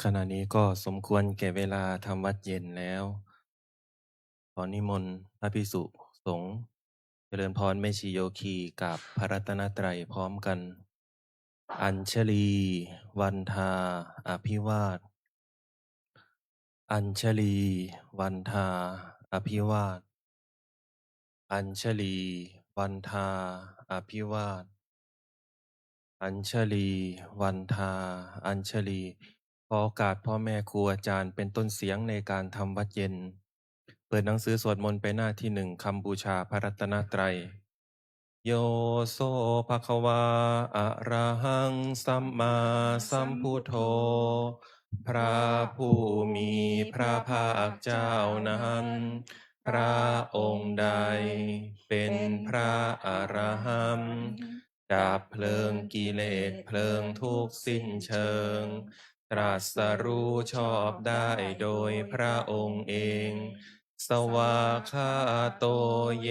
ขณะนี้ก็สมควรแก่เวลาทำวัดเย็นแล้วขอนิมนต์พระภิกษุสงฆ์เจริญพรแม่ชีโยคีกับพระรัตนตรัยพร้อมกันอัญชลีวันทาอภิวาทอัญชลีวันทาอภิวาทอัญชลีวันทาอภิวาทอัญชลีวันทาอัญชลีขอโอกาสพ่อแม่ครูอาจารย์เป็นต้นเสียงในการทำวัดเย็นเปิดหนังสือสวดมนต์ไปหน้าที่หนึ่งคำบูชาพระรัตนตรัยโยโสภะคะวาอะระหังสัมมาสัมพุทโธพระผู้มีพระภาคเจ้านั้นพระองค์ใดเป็นพระอรหันต์ดับเพลิงกิเลสเพลิงทุกข์สิ้นเชิงตรัสรู้ชอบได้โดยพระองค์เองสวากขาโตเย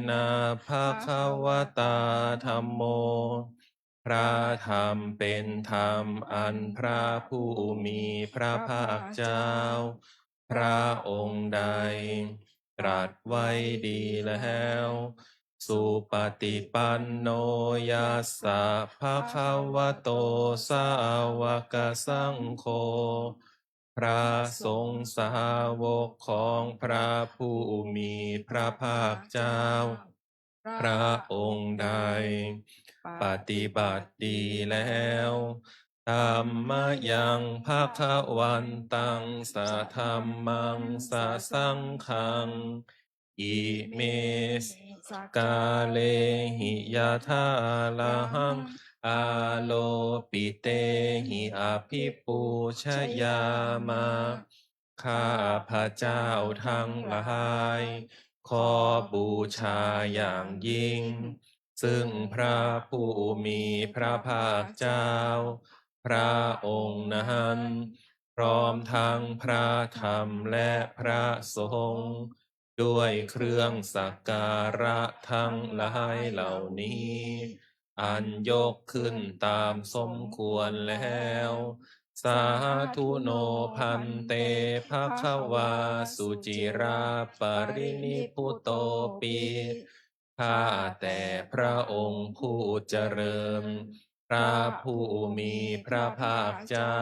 นะภะคะวตาธัมโมพระธรรมเป็นธรรมอันพระผู้มีพระภาคเจ้าพระองค์ใดตรัสไว้ดีแล้วสุปฏิปันโนยัสสะภะคะวะโตสาวกสังโฆพระสงฆ์สาวกของพระผู้มีพระภาคเจ้าพระองค์ใดปฏิบัติดีแล้วธัมมยังภะคะวันตังสะธัมมังสะสังฆังอิเมสกาเลหิยะธาละหังอาโลปิเตหิอภิปูชยามาข้าพระเจ้าทั้งหลายขอบูชาอย่างยิ่งซึ่งพระผู้มีพระภาคเจ้าพระองค์นั้นพร้อมทั้งพระธรรมและพระสงฆ์ด้วยเครื่องสักการะทั้งหลายเหล่านี้อันยกขึ้นตามสมควรแล้วสาธุโนพันเตภะคะวาสุจิราปรินิพพุโตปิข้าแต่พระองค์ผู้เจริญพระผู้มีพระภาคเจ้า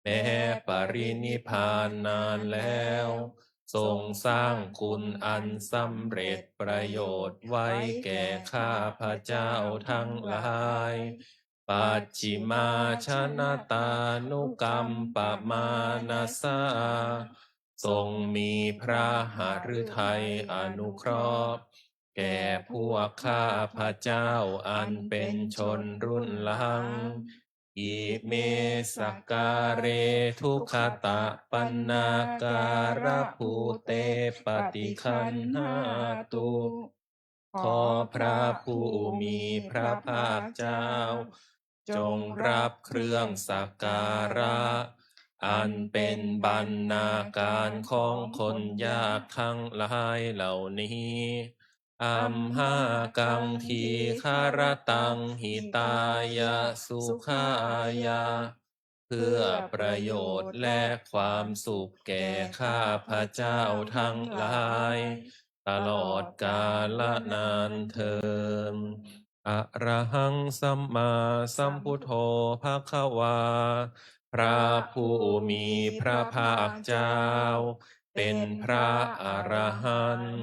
แม้ปรินิพพานนานแล้วทรงสร้างคุณอันสำเร็จประโยชน์ไว้แก่ข้าพระเจ้าทั้งหลายปัจฉิมาชนะตานุกรรมปมานาสาทรงมีพระหฤทัยอนุเคราะห์แก่พวกข้าพระเจ้าอันเป็นชนรุ่นหลังอิเมสกการเรทุกขตะปันนาการะภูเตปฏิคันหาตุขอพระผู้มีพระภาคเจ้าจงรับเครื่องสักการะอันเป็นบรรณาการของคนยากทั้งหลายเหล่านี้อัมหากังทีคารตังหิตายาสุขายาเพื่อประโยชน์และความสุขแก่ข้าพระเจ้าทั้งหลายตลอดกาลนานเทอญอะระหังสัมมาสัมพุทโธภะคะวาพระผู้มีพระภาคเจ้าเป็นพระอรหันต์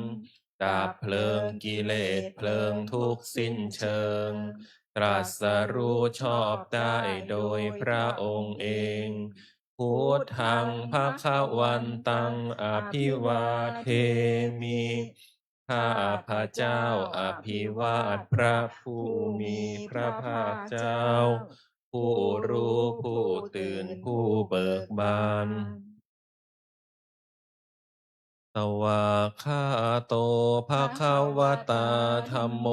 ดับเพลิงกิเลสเพลิงทุกข์สิ้นเชิงตรัสรู้ชอบได้โดยพระองค์เองพุทธังภะคะวันตังอภิวาเทมิข้าพระเจ้าอภิวาทพระผู้มีพระภาคเจ้าผู้รู้ผู้ตื่นผู้เบิกบานสวากขาโตภะคะวตาธัมโม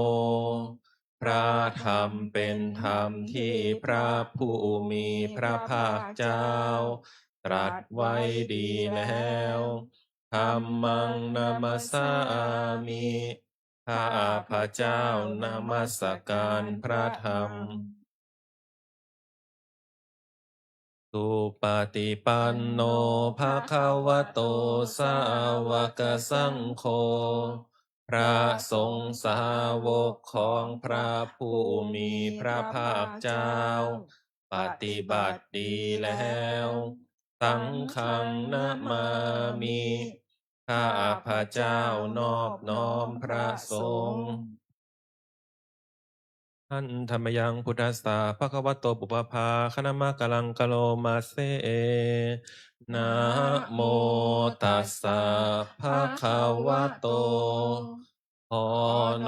พระธรรมเป็นธรรมที่พระผู้มีพระภาคเจ้าตรัสไว้ดีแล้วธัมมังนามัสสามิข้าพระเจ้านามัสการพระธรรม สุปฏิปันโนภะคะวะโตสาวกสังโฆพระสงฆ์สาวกของพระผู้มีพระภาคเจ้าปฏิบัติดีแล้วสังฆังนะมามิข้าพระเจ้านอบน้อมพระสงฆ์ ท่านธรรมยังพุทธัสสะภะคะวะโตปุปภาคณมะกะลังกะโลมาเซนะโมตัสสะภะคะวะโตขอ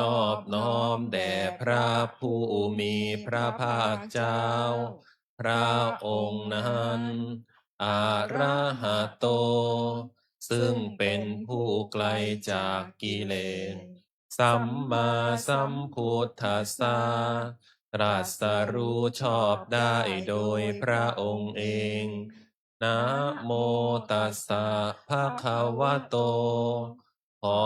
นอบน้อมแด่พระผู้มีพระภาคเจ้าพระองค์นั้นอะระหะโตซึ่งเป็นผู้ไกลจากกิเลส สัมมาสัมพุทธัสสะตรัสรู้ชอบได้โดยพระองค์เองนะโมตัสสะภะคะวะโตขอ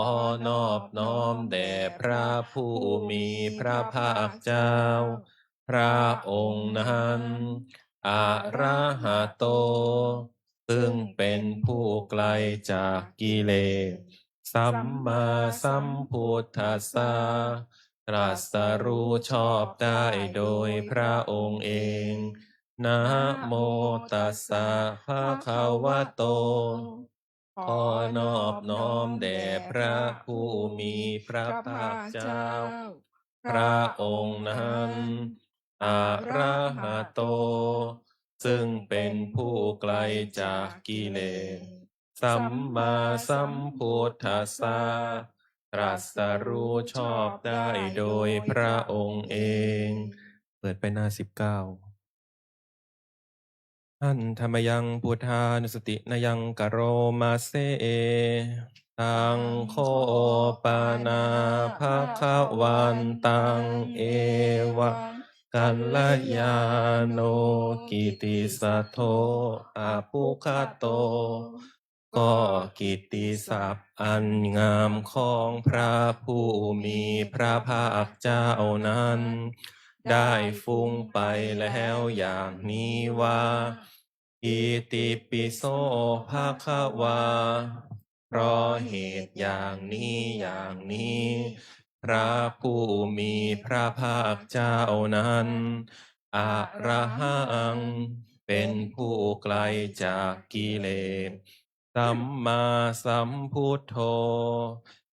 นอบน้อมแด่พระผู้มีพระภาคเจ้าพระองค์นั้นอะระหะโตซึ่งเป็นผู้ไกลจากกิเลส สัมมาสัมพุทธัสสะตรัสรู้ชอบได้โดยพระองค์เองนะโมตัสสะภะคะวะโตขอนอบน้อมแด่พระผู้มีพระภาคเจ้าพระองค์นั้นอะระหะโตซึ่งเป็นผู้ไกลจากกิเลส สัมมาสัมพุทธัสสะตรัสรู้ชอบได้โดยพระองค์เอง เปิดไปหน้า19ท่านธรรมยังพุทธานุสตินยังกะโรมาเซตังโคปานาภะคะวันตังเอวะกัลลยาโนกิติสัทโธอาภุคโต ก็กิตติศัพท์อันงามของพระผู้มีพระภาคเจ้านั้น ได้ฟุ้งไปแล้วอย่างนี้ว่าอิติปิโสภะคะวาเพราะเหตุอย่างนี้อย่างนี้ พระผู้มีพระภาคเจ้านั้นอะระหังเป็นผู้ไกลจากกิเลส สัมมาสัมพุทโธ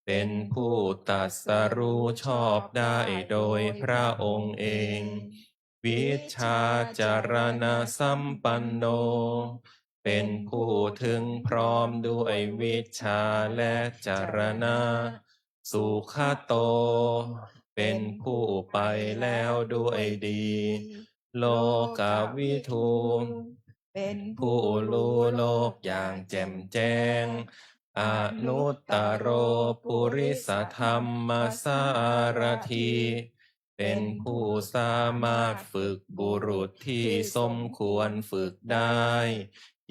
เป็นผู้ตรัสรู้ชอบได้โดยพระองค์เอง วิชชาจารณสัมปันโน เป็นผู้ถึงพร้อมด้วยวิชาและจารณะสุขโต เป็นผู้ไปแล้วด้วยดี โลกาวิทูเป็นผู้รู้โลกอย่างแจ่มแจ้งอนุตตโรปุริสธรรมสารถีเป็นผู้สามารถฝึกบุรุษที่สมควรฝึกได้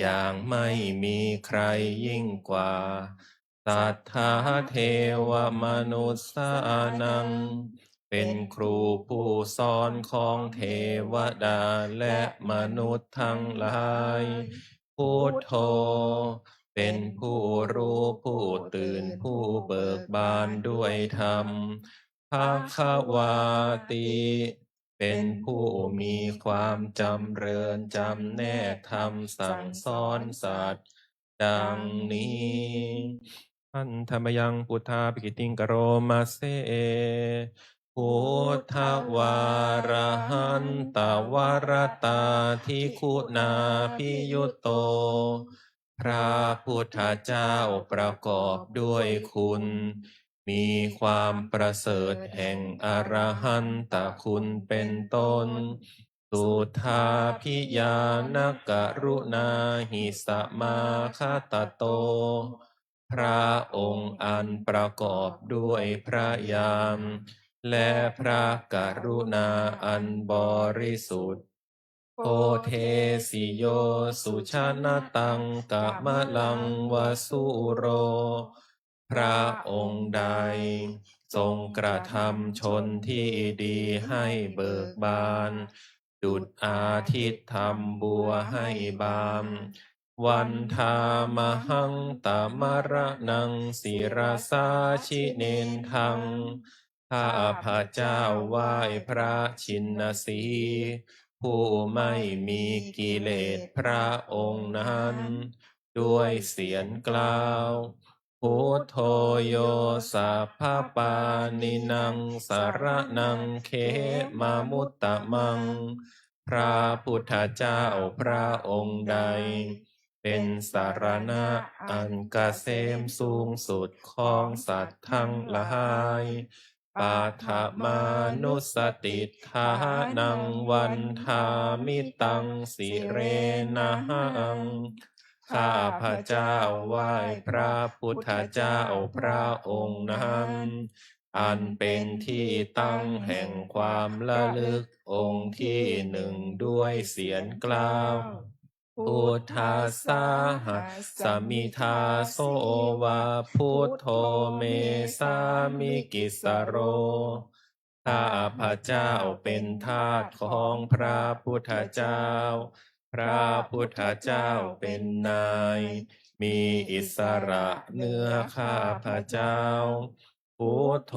อย่างไม่มีใครยิ่งกว่าสัทธาเทวมนุสสานัง เป็นครูผู้สอนของเทวดาและมนุษย์ทั้งหลายพุทโธเป็นผู้รู้ผู้ตื่นผู้เบิกบานด้วยธรรมภาควาติเป็นผู้มีความจำเริญจำแนกธรรมสั่งสอนสัตว์ดังนี้ท่านธรรมยังพุทธาภิกิติงกโรมาเซ พุทธวารหันตวรตาทิคุณาพิยุตโต พระพุทธเจ้าประกอบด้วยคุณ มีความประเสริฐแห่งอรหันตคุณเป็นต้น สุทาพิยานกรุณาหิสมาคตโต พระองค์อันประกอบด้วยพระญาณ และพระกรุณาอันบริสุทธิ์โพเทสิโยสุชาณตังกะมะลังวสุโร พระองค์ใดทรงกระทำชนที่ดีให้เบิกบาน ดุจอาทิตย์ทำบัวให้บานวันธามหังตามระนังศิรสาชิเนนทังข้าพระเจ้าไหว้พระชินสีห์ผู้ไม่มีกิเลสพระองค์นั้น ด้วยเสียงกล่าวพุทโธโยสัพพปานินังสารนังเขมามุตตะมัง พระพุทธเจ้าพระองค์ใด เป็นสารณะอันกเกษมสูงสุดของสัตว์ทั้งหลายปาฐมานุสติทานังวันทามิตังสิเรนะหัง ข้าพระเจ้าไหว้พระพุทธเจ้าพระองค์นั้น อันเป็นที่ตั้งแห่งความระลึกองค์ที่หนึ่งด้วยเสียงกล่าว พุทธัสสะหะสมิทาโสวาพุทโธเมสามิกิสโร ข้าพระเจ้าเป็นทาสของพระพุทธเจ้า พระพุทธเจ้าเป็นนาย มีอิสระเหนื้อข้าพระเจ้า พุทโธ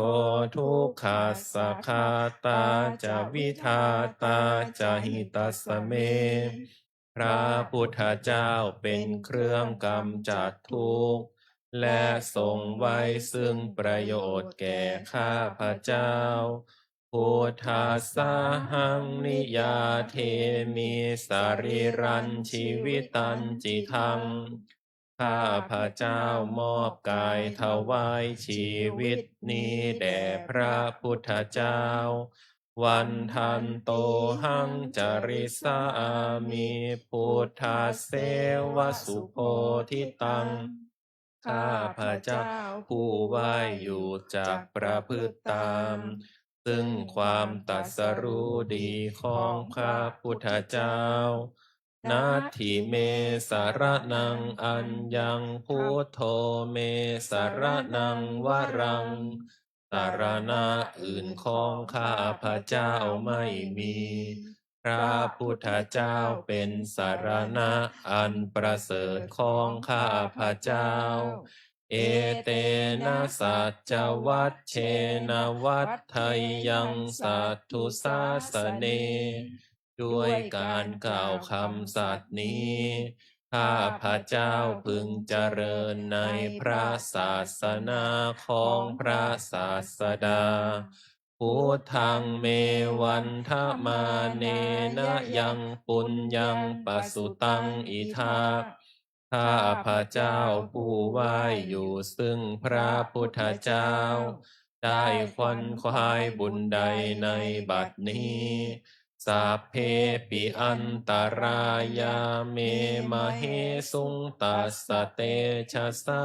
ทุกขัสสะคาตาจะวิทาตาจะหิตัสสะเม พระพุทธเจ้าเป็นเครื่องกำจัดทุกข์และทรงไว้ซึ่งประโยชน์แก่ข้าพระเจ้า พุทธัสสะหังนิยาเทมิสาริรันชีวิตันจิทัง ข้าพระเจ้ามอบกายถวายชีวิตนี้แด่พระพุทธเจ้า วันทันโตหังจริสามิพุทธาเสวสุโพธิตัง ข้าพระเจ้าผู้ไหว้อยู่จากประพฤติตาม ซึ่งความตรัสรู้ดีของพระพุทธเจ้า นาทิเมสารนังอัญญังพุทโธเมสารนังวรัง สารณะอื่นของข้าพระเจ้าไม่มี พระพุทธเจ้าเป็นสารณะอันประเสริฐของข้าพระเจ้า เอเตนะสัจจวัชเชนะวัฏไทยังสัตถุสาสเน ด้วยการกล่าวคำสัตย์นี้ ข้าพระเจ้าพึงเจริญในพระศาสนาของพระศาสดา พุทธังเมวันทมาเนนะยังปุญญังปสุตังอิทา ข้าพระเจ้าผู้ไหว้อยู่ซึ่งพระพุทธเจ้า ได้ควันควายบุญใดในบัดนี้สัพเพปิอันตรายาเมมเหสุงตัสสะเตชะสา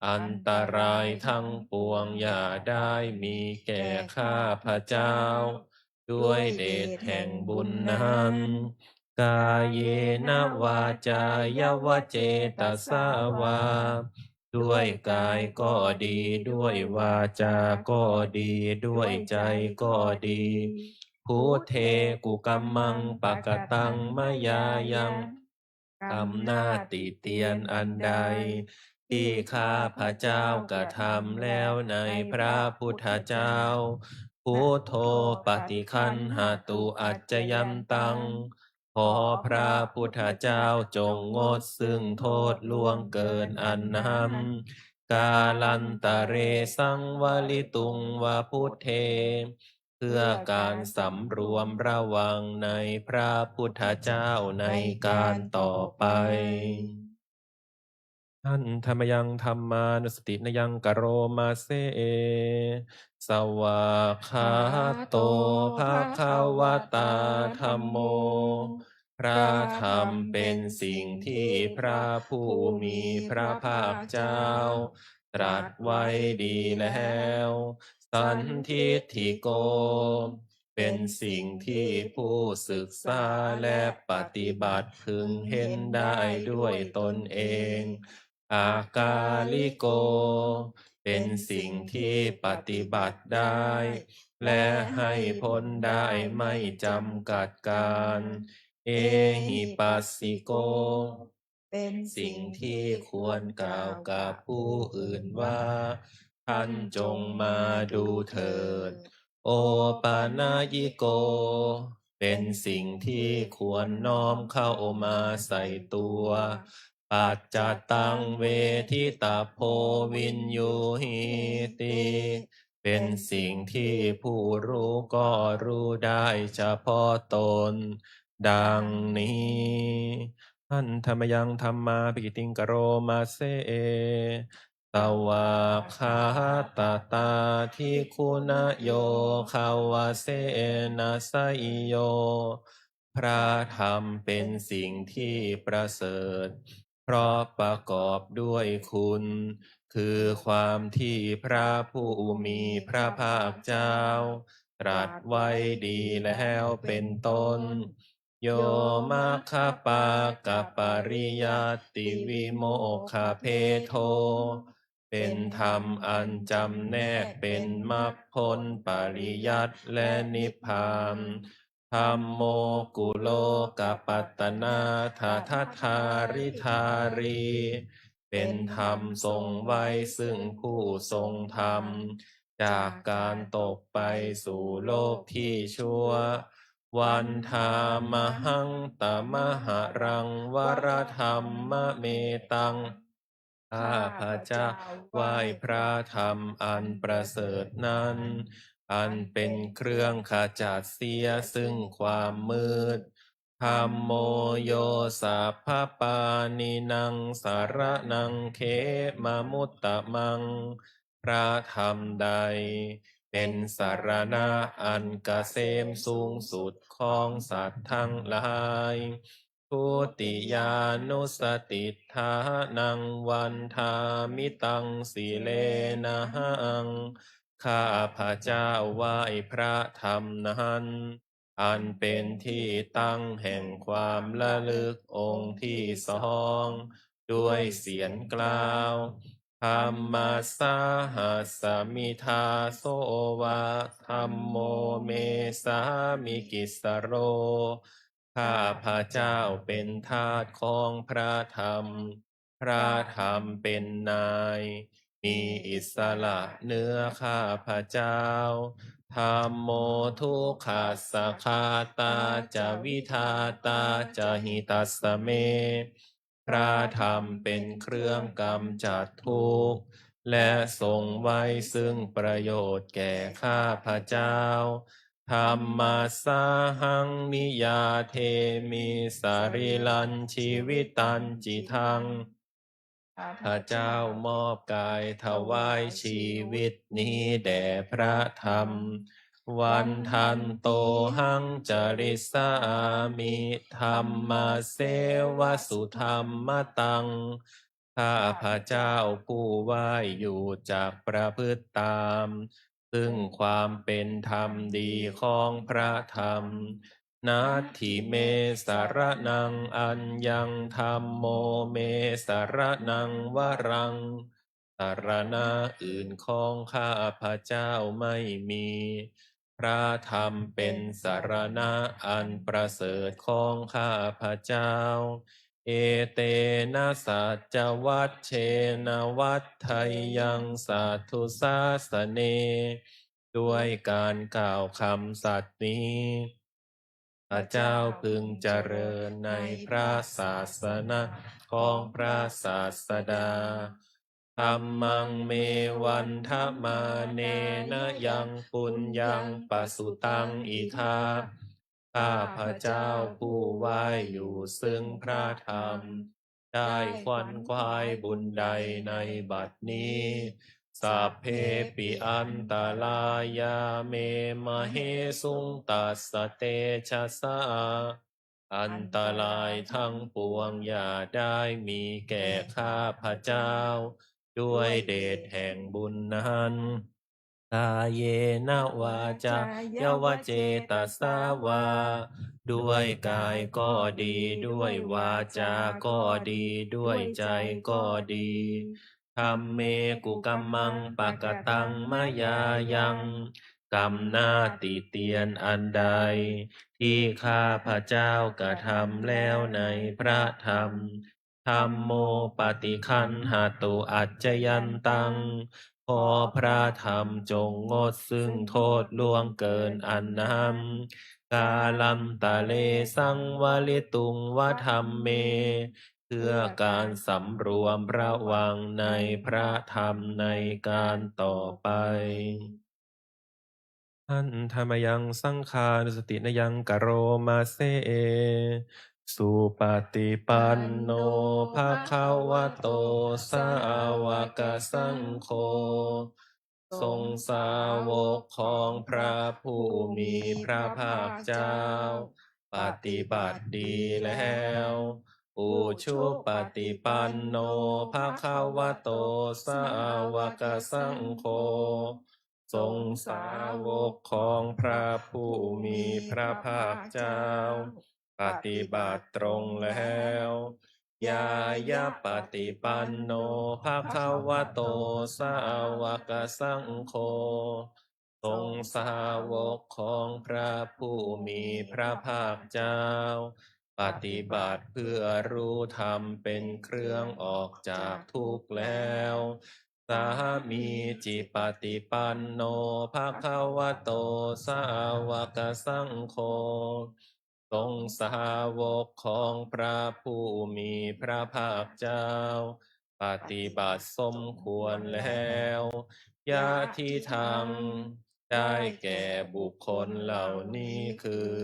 อันตรายทั้งปวงอย่าได้มีแก่ข้าพระเจ้า ด้วยเดชแห่งบุญนั้น กายเยนะวาจายวเจตสาวา ด้วยกายก็ดีด้วยวาจาก็ดีด้วยใจก็ดีพุทเทกุกัมมังปะกะตังมยายังกรรมหน้าติเตียนอันใด ที่ข้าพระเจ้ากระทำแล้วในพระพุทธเจ้า พุทโธปฏิคันหาตุอัจจยันตัง ขอพระพุทธเจ้าจงงดซึ่งโทษล่วงเกินอันนั้นกาลันตะเรสังวลิตุงวาพุทเท เพื่อการสำรวมระวังในพระพุทธเจ้าในการต่อไป ท่านธรรมยังธรรมานุสตินยังกโรมาเซสวากขาโตภะคะวะตาธัมโม พระธรรมเป็นสิ่งที่พระผู้มีพระภาคเจ้า ตรัสไว้ดีแล้ว สันทิฏฐิโก เป็นสิ่งที่ผู้ศึกษาและปฏิบัติพึงเห็นได้ด้วยตนเอง อากาลิโก เป็นสิ่งที่ปฏิบัติได้ และให้พ้นได้ไม่จำกัดการเอหิปัสสิโกเป็นสิ่งที่ควรกล่าวกับผู้อื่นว่าท่านจงมาดูเถิดโอปานายิโกเป็นสิ่งที่ควรน้อมเข้ามาใส่ตัวปัจจตังเวทิตาโพวินยูหิติเป็นสิ่งที่ผู้รู้ก็รู้ได้เฉพาะตนดังนี้ท่านธรรมยังธรรมาปิกิติงกโรมาเซตวาคาตาตาทิคุณโยคาวาเซนะไซโยพระธรรมเป็นสิ่งที่ประเสริฐเพราะประกอบด้วยคุณ คือความที่พระผู้มีพระภาคเจ้า ตรัสไว้ดีแล้วเป็นต้น โยมัคคปากปริยัติวิโมกขเพโท เป็นธรรมอันจำแนกเป็นมรรคผลปริยัติและนิพพานธัมโมกุโลกปัตตนาทัทธาริธารี เป็นธรรมทรงไว้ซึ่งผู้ทรงธรรม จากการตกไปสู่โลกที่ชั่ว วันธามหังตมหารังวรธรรมเมตัง ข้าพระเจ้าไหว้พระธรรมอันประเสริฐนั้น อันเป็นเครื่องขจัดเสียซึ่งความมืดธัมโมโยสัพพปานินังสารนังเขมมุตตะมัง พระธรรมใด เป็นสารณะอันกเกษมสูงสุดของสัตว์ทั้งหลายทุติยานุสติทานังวันทามิตังสีเลนะหังข้าพระเจ้าไหว้พระธรรมนั้นอันเป็นที่ตั้งแห่งความระลึกองค์ที่สองด้วยเสียงกล่าวธรรมสาหัสมิทาโสวะธรรมโมเมสามิกิสโร ข้าพระเจ้าเป็นทาสของพระธรรม พระธรรมเป็นนาย มีอิสระเนื้อข้าพระเจ้าธรรมโมทุกขัสสะคาตาจะวิทาตาจะหิตัสสะเม พระธรรมเป็นเครื่องกำจัดทุกข์ และทรงไว้ซึ่งประโยชน์แก่ข้าพระเจ้า ธรรมาสาหังนิยาเทมิสาริลันชีวิตันจิทังข้าเจ้ามอบกายถวายชีวิตนี้แด่พระธรรม วันทันโตหังจริสามิธรรมาเสวสุธรรมตัง ข้าพระเจ้าผู้ไหว้อยู่จากประพฤติตาม ซึ่งความเป็นธรรมดีของพระธรรมนาทิเมสารนังอัญญังธรรมโมเมสารนังวรังสารณะอื่นของข้าพระเจ้าไม่มี พระธรรมเป็นสารณะอันประเสริฐของข้าพระเจ้า เอเตนะสัจวัตเชนะวัฏไทยังสัทธุสาสเน ด้วยการกล่าวคำสัตย์นี้พระเจ้าพึงเจริญในพระศาสนาของพระศาสดาธรรมังเมวันทมาเนนะยังปุญญังปสุตังอิทาข้าพระเจ้าผู้ไหว้อยู่ซึ่งพระธรรม ได้ขวัญควายบุญใดในบัดนี้สัพเพปิอันตรายาเมมเหสุงตัสสะเตชะสาอันตรายทั้งปวงอย่าได้มีแก่ข้าพระเจ้า ด้วยเดชแห่งบุญนั้นกายเยนะวาจายวเจตสาวา ด้วยกายก็ดีด้วยวาจาก็ดีด้วยใจก็ดีธรรมเมกุกัมมังปะกะตังมะยายัง กรรมหน้าติเตียนอันใดที่ข้าพระเจ้ากระทำแล้วในพระธรรมธัมโมปฏิคันหาตุอัจจยันตังขอพระธรรมจงงดซึ่งโทษล่วงเกินอันนั้นกาลัมตะเลสังวลิตุงวธรรมเม เพื่อการสำรวมระวังในพระธรรมในการต่อไปอันธรรมยังสังขานุสตินยังกะโรมาเซสุปฏิปันโนภะคะวะโตสาวกสังโฆทรงสาวกของพระผู้มีพระภาคเจ้าปฏิบัติดีแล้วอุชุปฏิปันโนภะคะวะโตสาวกสังโฆ ทรงสาวกของพระผู้มีพระภาคเจ้าปฏิบัติตรงแล้วยายะปฏิปันโนภะคะวะโตสาวกสังโฆทรงสาวกของพระผู้มีพระภาคเจ้าปฏิบัติเพื่อรู้ธรรมเป็นเครื่องออกจากทุกข์แล้วสามีจิปฏิปันโนภะคะวะโตสาวกสังโฆทรงสาวกของพระผู้มีพระภาคเจ้าปฏิบัติสมควรแล้วยาทิทางได้แก่บุคคลเหล่านี้คือ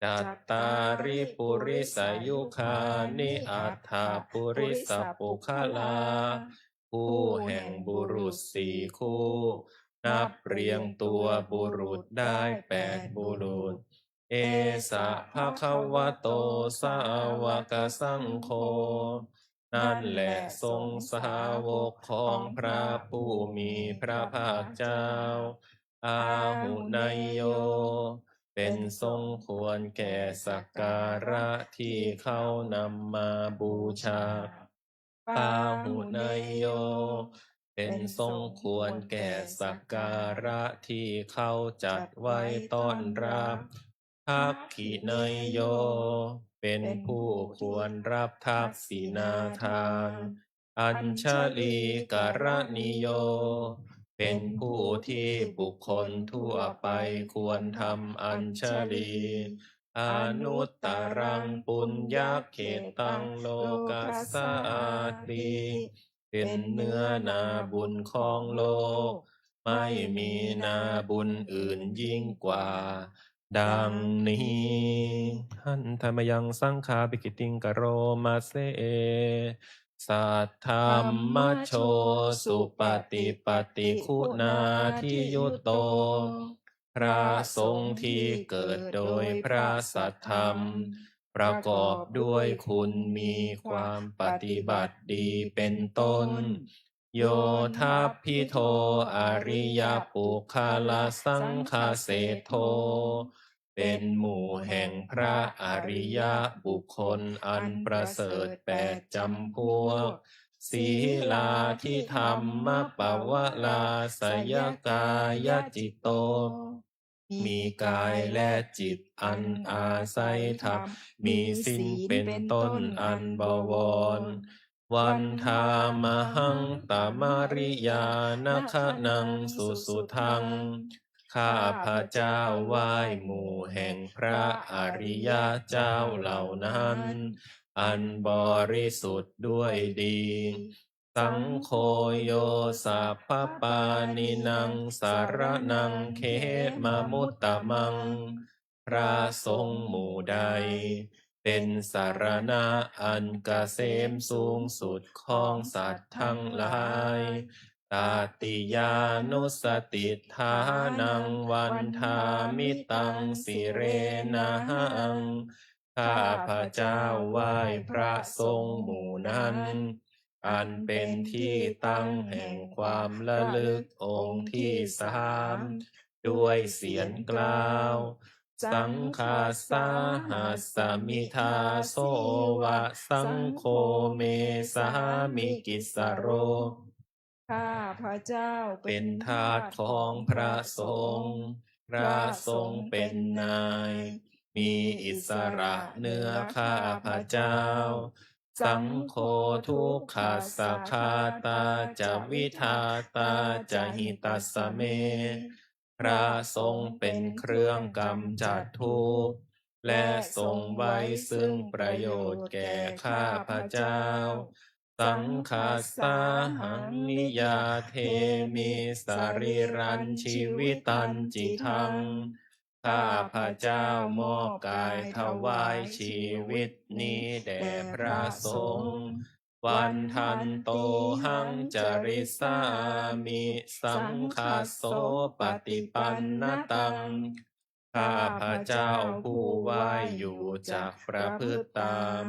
จัตตาริปุริสายุคานิอัฏฐปุริสปุคลา คู่แห่งบุรุษสี่คู่ นับเรียงตัวบุรุษได้8 บุรุษ เอสะภะคะวะโตสาวกสังโฆนั่นแหละทรงสาวกของพระผู้มีพระภาคเจ้า อาหุนยโย เป็นทรงควรแก่สักการะที่เขานำมาบูชา ปาหุนยโย เป็นทรงควรแก่สักการะที่เขาจัดไว้ต้อนรับทักขินยโย เป็นผู้ควรรับทักษิณาทาน อัญชลีกรณิโย เป็นผู้ที่บุคคลทั่วไปควรทำอัญชลี อนุตตรังปุญญเขตังโลกัสสาติเป็นเนื้อนาบุญของโลก ไม่มีนาบุญอื่นยิ่งกว่า ดังนี้หันธรรมยังสังฆาปิกิติงกโรมาเซสัทธรรมโชสุปฏิปฏิคุณาทิยุตโต พระสงฆ์ที่เกิดโดยพระสัทธรรม ประกอบด้วยคุณมีความปฏิบัติดีเป็นต้น โยทัพพิโทอริยปุคลสังคเสโท เป็นหมู่แห่งพระอริยบุคคลอันประเสริฐ8 จำพวก ศีลาที่ธรรมปวลาสยกายจิตโต มีกายและจิตอันอาศัยธรรม มีศีลเป็นต้นอันบวร วันธามหังตามาริยานะคะนังสุสุทัง ข้าพระเจ้าไหว้หมู่แห่งพระอริยเจ้าเหล่านั้น อันบริสุทธิ์ด้วยดี สังโฆโยสัพพปานินังสารนังเขมมุตตมัง พระสงฆ์หมู่ใด เป็นสารณะอันเกษมสูงสุดของสัตว์ทั้งหลายตาติยานุสติทานังวันทามิตังสิเรนะหัง ข้าพระเจ้าไหว้พระสงฆ์หมู่นั้น อันเป็นที่ตั้งแห่งความระลึกองค์ที่3 ด้วยเสียงกล่าว สังฆาสาหัสสมิทาโสวะสังโฆเมสามิกิสโร ข้าพระเจ้าเป็เป็นนทาสของพระสงฆ์พระสงฆ์เป็นนาย มีอิสระเหนือข้าพระเจ้า สังโฆทุกขัสสะคาตาจะวิทาตาจะหิตัสสะเม พระสงฆ์เป็นเครื่องกำจัดทุกข์ และทรงไว้ซึ่งประโยชน์แก่ข้าพระเจ้า สังฆาสาหังนิยาเทมิสารีรันชีวิตันจิทัง ข้าพระเจ้ามอบกายถวายชีวิตนี้แด่พระสงฆ์วันทันโตหังจริสามิสังฆาโสปฏิปันนตัง ข้าพระเจ้าผู้ไหว้อยู่จากประพฤติตาม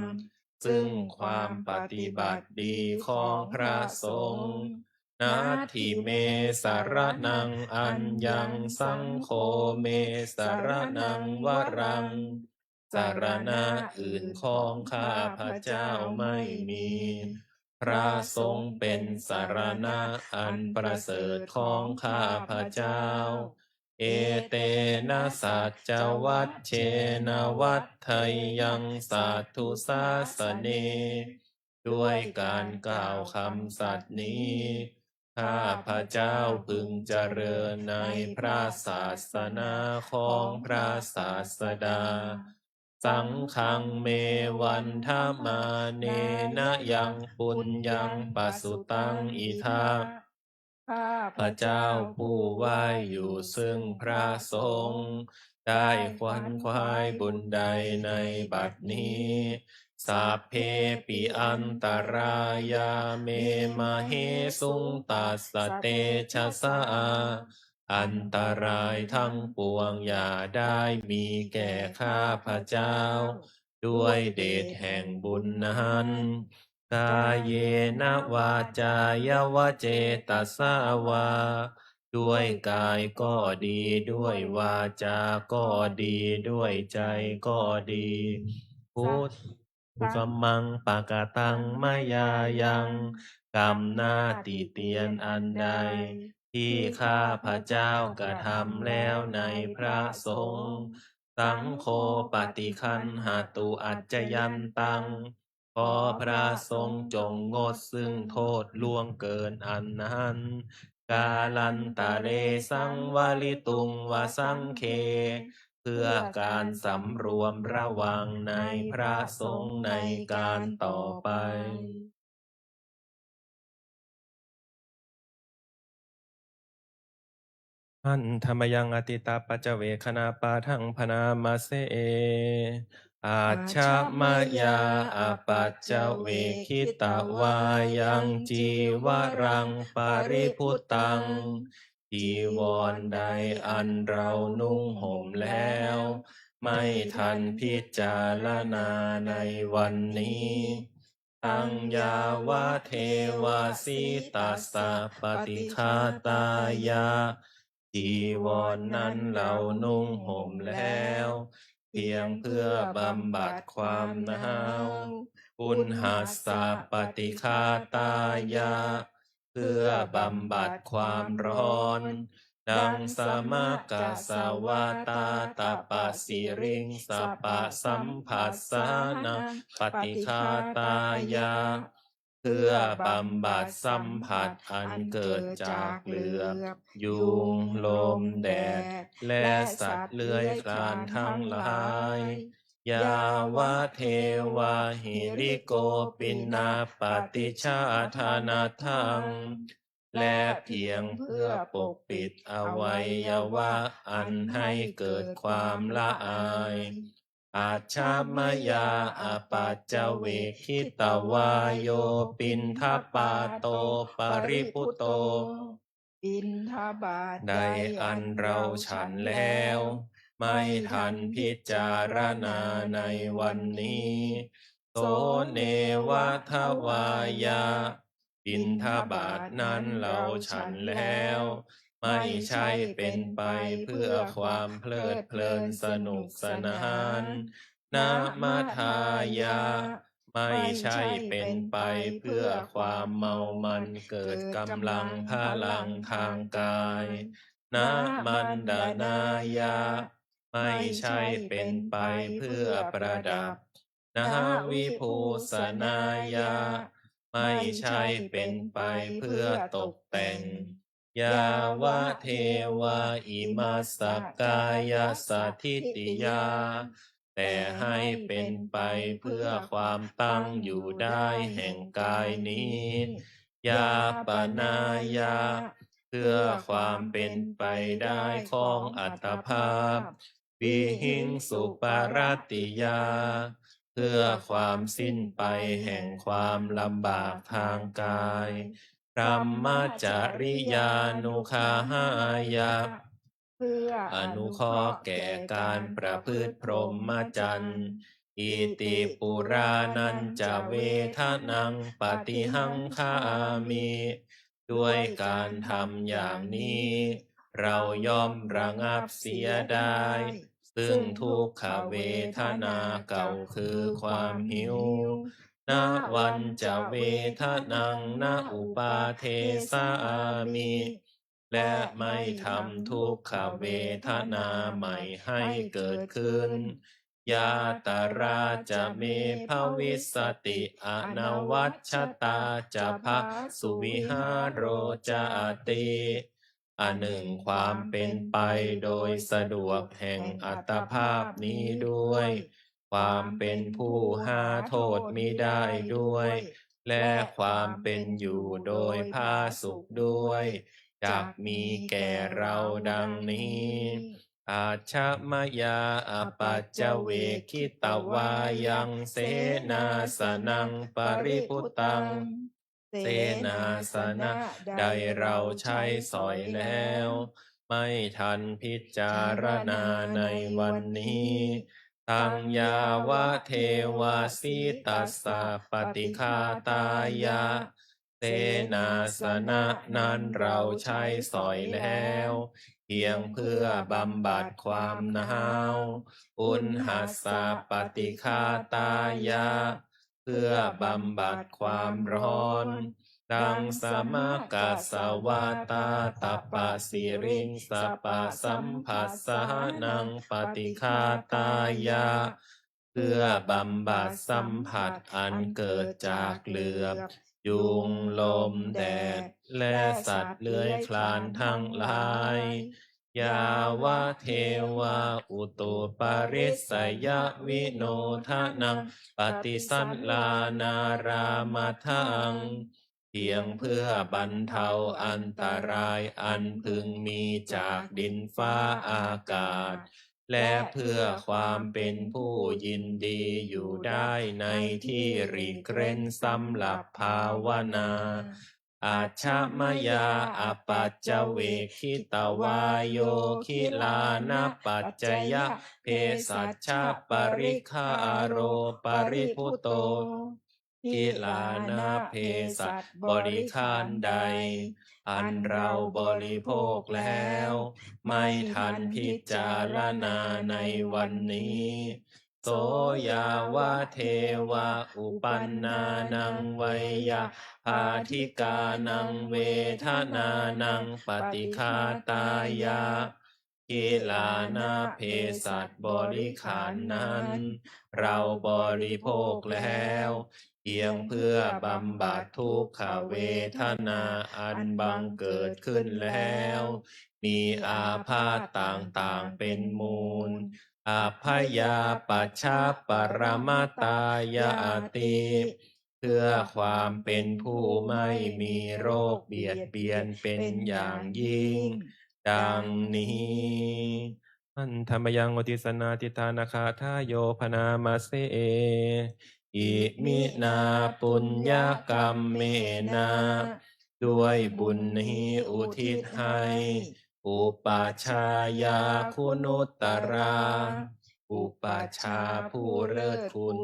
ซึ่งความปฏิบัติดีของพระสงฆ์นาทิเมสารนังอัญญังสังโฆเมสารนังวรัง สารณะอื่นของข้าพระเจ้าไม่มี พระสงฆ์เป็นสารณะอันประเสริฐของข้าพระเจ้า เอเตนะสัจจวัชเชนะวัฏไทยังสาธุสาสเน ด้วยการกล่าวคำสัตย์นี้ ข้าพระเจ้าพึงเจริญในพระศาสนาของพระศาสดา สังฆังเมวันทมาเนนะยังปุญญังปัสสุตังอิทา ข้าพระเจ้าผู้ไหว้อยู่ซึ่งพระสงฆ์ได้ขวัญขวายบุญใดในบัดนี้สัพเพปิอันตรายาเมมาเฮสุงตัสสะเตชะสะอันตรายทั้งปวงอย่าได้มีแก่ข้าพระเจ้า ด้วยเดชแห่งบุญนั้นกายเยนะวาจายวเจตสาวา ด้วยกายก็ดีด้วยวาจาก็ดีด้วยใจก็ดีพุทธมังปะกะตังมายายังกรรมหน้าติเตียนอันใด ที่ข้าพระเจ้ากระทำแล้วในพระสงฆ์สังโฆปฏิคันหาตุอัจจยันตัง ขอพระทรงจงงดซึ่งโทษล่วงเกินอันนั้น กาลันตะเรสังวาลิตุงวสังเค เพื่อการสำรวมระวังในพระสงฆ์ในการต่อไป อันธรรมยังอติตาปัจจเวคณาปาทังพนามาเสเออาชามายาอาปัจจเวคิตวายังจีวรังปาริพุตตังจีวรใดอันเรานุ่งห่มแล้ว ไม่ทันพิจารณาในวันนี้ตังยาวะเทวาสิตัสสะปฏิคาตายา จีวรนนั้นเรานุ่งห่มแล้ว เพียงเพื่อบำบัดความหนาวอุณหัสสะปฏิคาตายา เพื่อบำบัดความร้อน ดังสมกะสวาตาตาปะสิริงสปะสัมผัสสานะปฏิคาตายา เพื่อบำบัดสัมผัสอันเกิดจากเหลือบยุงลมแดด และสัตว์เลื้อยคลานทั้งหลาย ยาวะเทวาหิริโกปินาปฏิชาธานาทัง และเพียงเพื่อปกปิดอวัยวะอันให้เกิดความละอาย อาชามยาอาปัจจเวคิตวายโยปินทปาโตปริพุโต บิณฑบาตใดอันเราฉันแล้ว ไม่ทันพิจารณาในวันนี้โสเนวะทวายาบิณฑบาตนั้นเราฉันแล้ว ไม่ใช่เป็นไปเพื่อความเพลิดเพลินสนุกสนานนะมทายา ไม่ใช่เป็นไปเพื่อความเมามันเกิดกำลังพลังทางกายนะมันดานายะไม่ใช่เป็นไปเพื่อประดับนะวิภูสนายะไม่ใช่เป็นไปเพื่อตกแต่งยาวะเทวะอิมาสสกกายสัทธิติยาแต่ให้เป็นไปเพื่อความตั้งอยู่ได้แห่งกายนี้ยาปนายาเพื่อความเป็นไปได้ของอัตภาพวิหิงสุปารติยาเพื่อความสิ้นไปแห่งความลำบากทางกายพรหมจริยานุคาหายะเพื่ออนุเคราะห์แก่การประพฤติพรหมจรรย์อิติปุรานันจะเวทนังปฏิหังคามิด้วยการทำอย่างนี้ เราย่อมระงับเสียได้ ซึ่งทุกขเวทนาเก่าคือความหิวนาวันจะเวทนังนาอุปาเทสามิ และไม่ทำทุกขเวทนาใหม่ให้เกิดขึ้น ยาตาราจะเมภวิสติอนวัชชตาจะภะสุวิหารโรจะติอันหนึ่งความเป็นไปโดยสะดวกแห่งอัตภาพนี้ด้วย ความเป็นผู้หาโทษมิได้ด้วย และความเป็นอยู่โดยพาสุขด้วยจักมีแก่เราดังนี้อาชมยาอปัจจเวคิตวายังเสนาสนังปริพุตังเสนาสนะใดเราใช้สอยแล้ว ไม่ทันพิจารณาในวันนี้ตังยาวะเทวาสิตัสสะปฏิคาตายะเสนาสนะนั้นเราใช้สอยแล้ว เพียงเพื่อบำบัดความหนาวอุณหัสสะปฏิคาตายะเพื่อบำบัดความร้อนดังสมกัสสวาตาตปะสิริงสปะสัมผัสสหนังปฏิคาตายะเพื่อบำบัดสัมผัสอันเกิดจากเหลือบยุงลมแดดและสัตว์เลื้อยคลานทั้งหลายยาวะเทวาอุตุปาริสยวิโนทะนังปฏิสันลานารามาทังเพียงเพื่อบรรเทาอันตรายอันพึงมีจากดินฟ้าอากาศและเพื่อความเป็นผู้ยินดีอยู่ได้ในที่หลีกเร้นสำหรับภาวนาอาชมยาอปัจจเวคิตวายโยคิลานะปัจจยะเพสัชชะปริคาโรปริพุโตคิลานะเพสัชบริคารใดอันเราบริโภคแล้วไม่ทันพิจารณาในวันนี้โสยาวะเทวะอุปันนานังไวยาภาธิกานังเวทนานังปฏิคาตายะกิลานาเพสัตบริขารนั้น เราบริโภคแล้วเพียงเพื่อบำบัดทุกขเวทนาอันบังเกิดขึ้นแล้ว มีอาพาธต่างๆเป็นมูลอาพยาปัชชาปรมาตายาติเพื่อความเป็นผู้ไม่มีโรคเบียดเบียนเป็นอย่างยิ่ง ดังนี้อันธรรมยังวติสนาทิฏฐานาคาทาโยพนามาเสอิมินาปุญญกรรมเมนาด้วยบุญนี้อุทิศให้อุปาชายาคุณุตตราอุปาชาผู้เลิศคุณ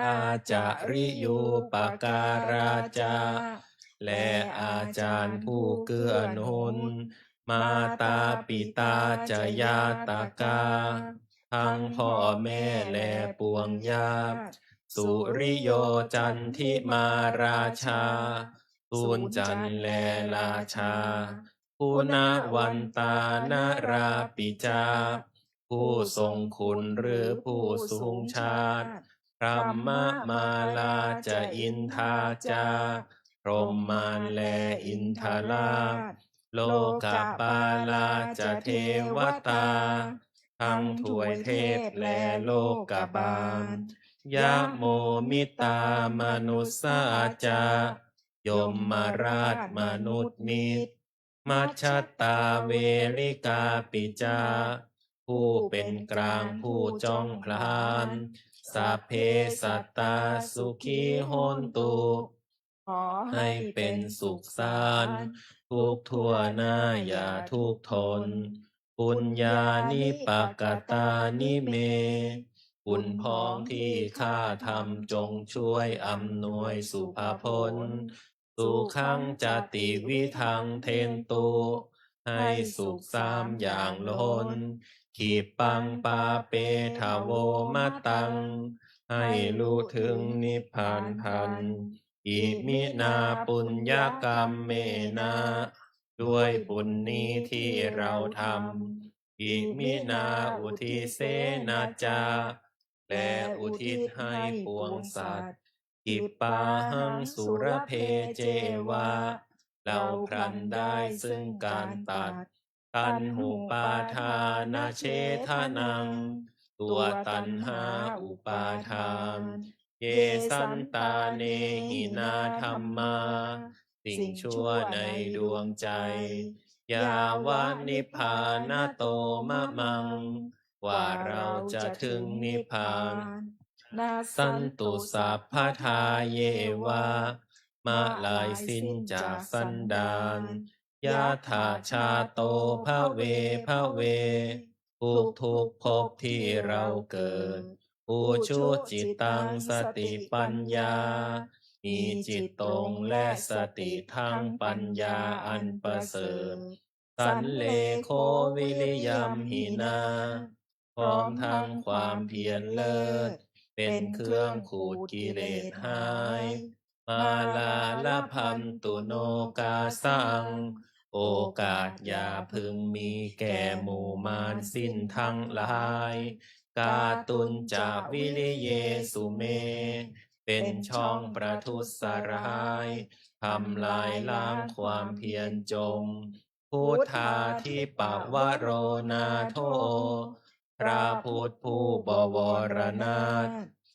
อาจาริยูปการาจาและอาจารย์ผู้เกื้อหนุนมาตาปิตาจยาตากาทั้งพ่อแม่และปวงญาติ สุริโยจันทิมาราชาตูนจันแลราชาคุณวันตานาราปิจาผู้ทรงคุณหรือผู้สูงชาติพระมมาลาจะอินทาจาพรหมานแลอินทราชโลกาปาลาจะเทวตาทั้งถวยเทพและโลกบาลยะโมมิตามนุสสาจายมมาราชมนุษย์มิตรมัชฌตตาเวริกาปิจาผู้เป็นกลางผู้จ้องพลานสัพเพสัตตาสุขีโหนตุขอให้เป็นสุขสารทุกข์ทั่วหน้าอย่าทุกข์ทนปุญญานิปกตานิเมบุญพ้องที่ข้าทำจงช่วยอำนวยสุภพลสุขังจติวิทังเทนตุให้สุขสามอย่างล้นขีปังปาเปทาโวมะตังให้รู้ถึงนิพพานพันอิมินาปุญญกรรมเมนะด้วยบุญนี้ที่เราทำอิมินาอุทิเสนาจาและอุทิศให้ปวงสัตว์กิปปาหังสุรเพเจวาเราพรันได้ซึ่งการตัดตัณหุปาทานาเชทนังตัวตัณหาอุปาทานเยสันตาเนหินาธรรมาสิ่งชั่วในดวงใจยาวานิพพานโตมะมังว่าเราจะถึงนิพพานสันตุสัพพทาเยวามาลายสิ้นจากสันดานยะถาชาโตภะเวภะเวทุกภพที่เราเกิดผู้ชุจิตตังสติปัญญามีจิตตรงและสติทั้งปัญญาอันประเสริฐสันเลโควิริยัมหินาพร้อมทั้งความเพียรเลิศเป็นเครื่องขูดกิเลสหายมาลาละพันตุโนกาสังโอกาสอย่าพึงมีแก่หมู่มารสิ้นทั้งหลายกาตุนจาวิริเยสุเมเป็นช่องประทุษร้ายทำลายล้างความเพียรจงพุทธาทิปวโรนาโทพระพุทธผู้บวรนาถ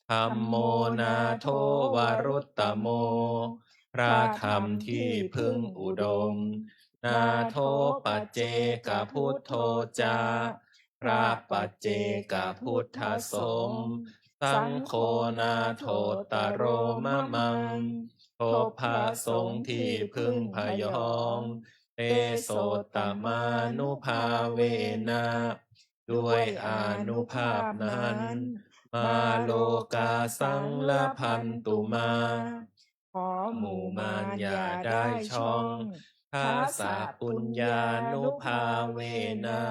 ธัมโมนาโทวรุตตโมพระธรรมที่พึ่งอุดมนาโทปัจเจกพุทโธจาพระปัจเจกพุทธสมสังโฆนาโทตโรมะมังโทภาสงฆ์ที่พึ่งพยองเตโสตมานุภาเวนะด้วยอานุภาพนั้นมาโลกาสังละพันตุมาขอหมู่มารอย่าได้ช่องทัสสะปุญญานุภาเวนะ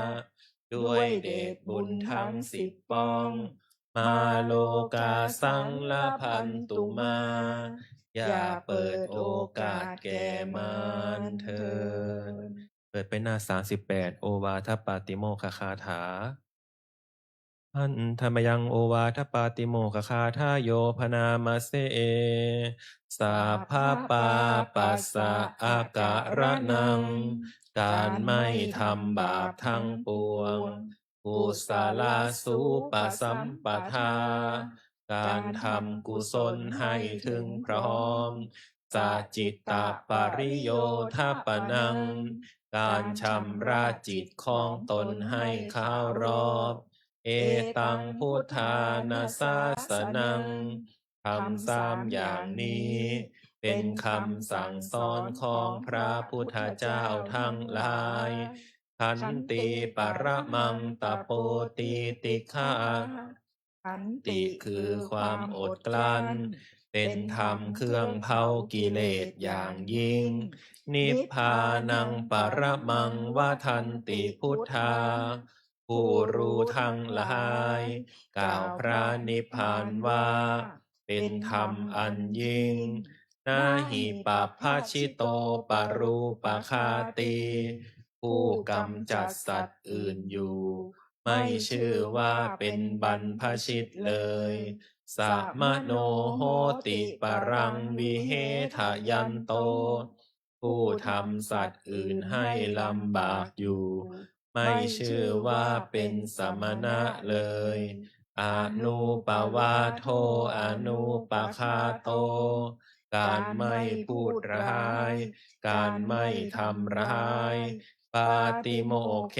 ด้วยเดชบุญทั้ง10ป้องมาโลกาสังละพันตุมาอย่าเปิดโอกาสแก่มารเถิดเปิดไปหน้า38โอวาทปาติโมกขคาถาอันธรรมยังโอวาทปาติโมกขคาทาโยพนามาเสสัพพปาปัสสะอาการะนังการไม่ทำบาปทั้งปวงกุศลสุปสัมปทาการทำกุศลให้ถึงพร้อมสัจจิตตปริโยทปนังการชำระจิตของตนให้ขาวรอบเอตังพุทธานาสาสนังทำ3อย่างนี้เป็นคำสั่งสอนของพระพุทธเจ้าทั้งหลายขันติปรมังตโปตีติฆาขันติคือความอดกลั้นเป็นธรรมเครื่องเผากิเลสอย่างยิ่งนิพพานังปรมังวาทันติพุทธาผู้รู้ทั้งหลายกล่าวพระนิพพานว่า เป็นธรรมอันยิ่งนาหิปัพพชิโตปรูปคาติ ผู้กำจัดสัตว์อื่นอยู่ ไม่ชื่อว่าเป็นบรรพชิตเลยสัมมโนโหติปรังวิเหทะยันโต ผู้ทำสัตว์อื่นให้ลำบากอยู่ ไม่ชื่อว่าเป็นสมณะเลยอนุปวาโทอนุปคาโต การไม่พูดร้าย การไม่ทำร้าย ปาติโมกเข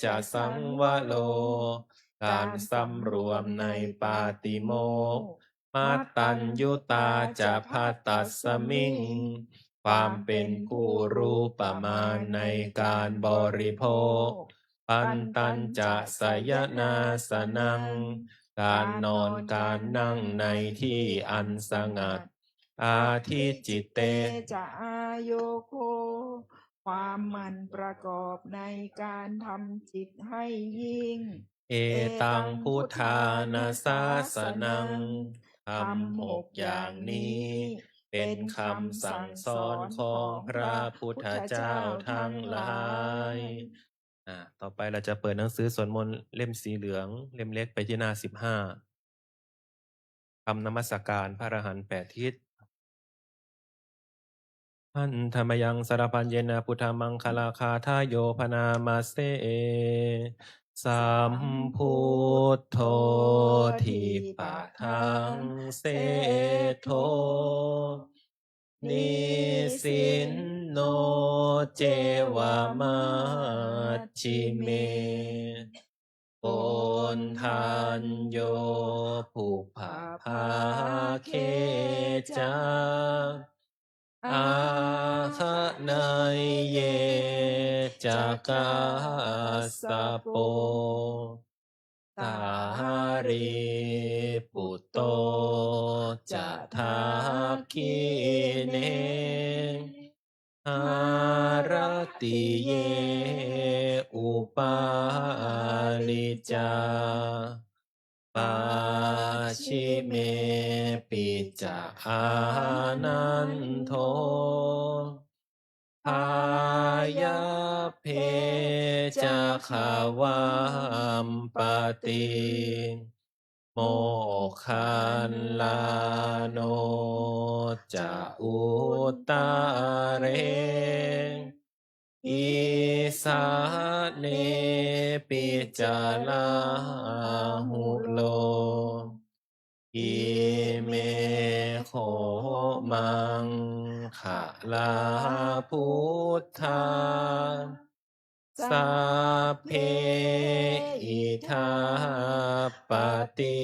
จะสังวโล การสำรวมในปาติโมกข์มัตตัญยุตาจะพัตตัสสมิง ความเป็นผู้รู้ประมาณในการบริโภค ปันตัญจะสยนาสนัง การนอนการนั่งในที่อันสงัด อาทิจิตเต จะอาโยโค ความมันประกอบในการทำจิตให้ยิ่ง เอตังพุทธานาสาสนังธรรมหกอย่างนี้ เป็นคำสั่งสอนของพระพุทธเจ้าทั้งหลายต่อไปเราจะเปิดหนังสือสวดมนต์เล่มสีเหลืองเล่มเล็กไปที่หน้า15คำนมัสการพระอรหันต์8ทิศอันธรรมยังสารพันเยนะพุทธมังคลาคาทายโยพนามาเสสัมพุทโธทิปะทังเสโทนิสินโนเจวามาชิเมโอนทันโยภูผาภาเคจาอาคะนายเยจากาสโปสารีปุตโตจะทักขิเนหารติเยอุปาลิจาปาชิเมปิจาอานันโทพายาเพจาขาวามปติโมคันลาโนจะอุตาเรอิสาเนปิจาลาหุโลอิเมโขมังขะลาพุทธาสัพเพอิทาปฏิ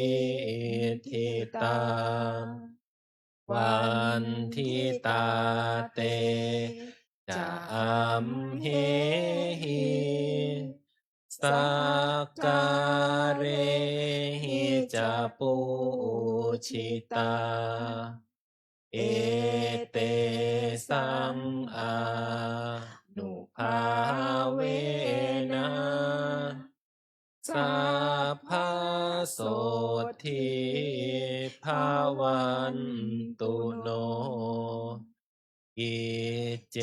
ทิตาวันทิตาเตจะอัมเหหิสักการเรหิจะปูชิตาเอเตสังอานุภาเวนะสัพพะโสทิภาวันตุโนอิเจ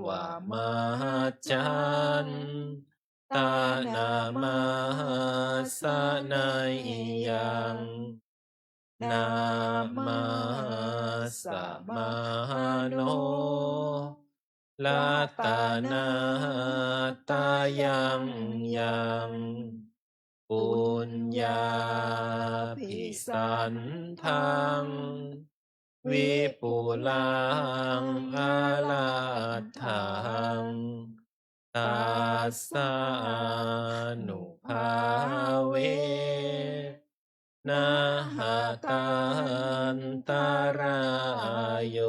วะมะจันตานามาสนัยยังนามาสมาโนลาตานาตายังยังปุญญาภิสันทังวิปุลังอาลาทังตัสสานุภาเวนะหะตันตารายโย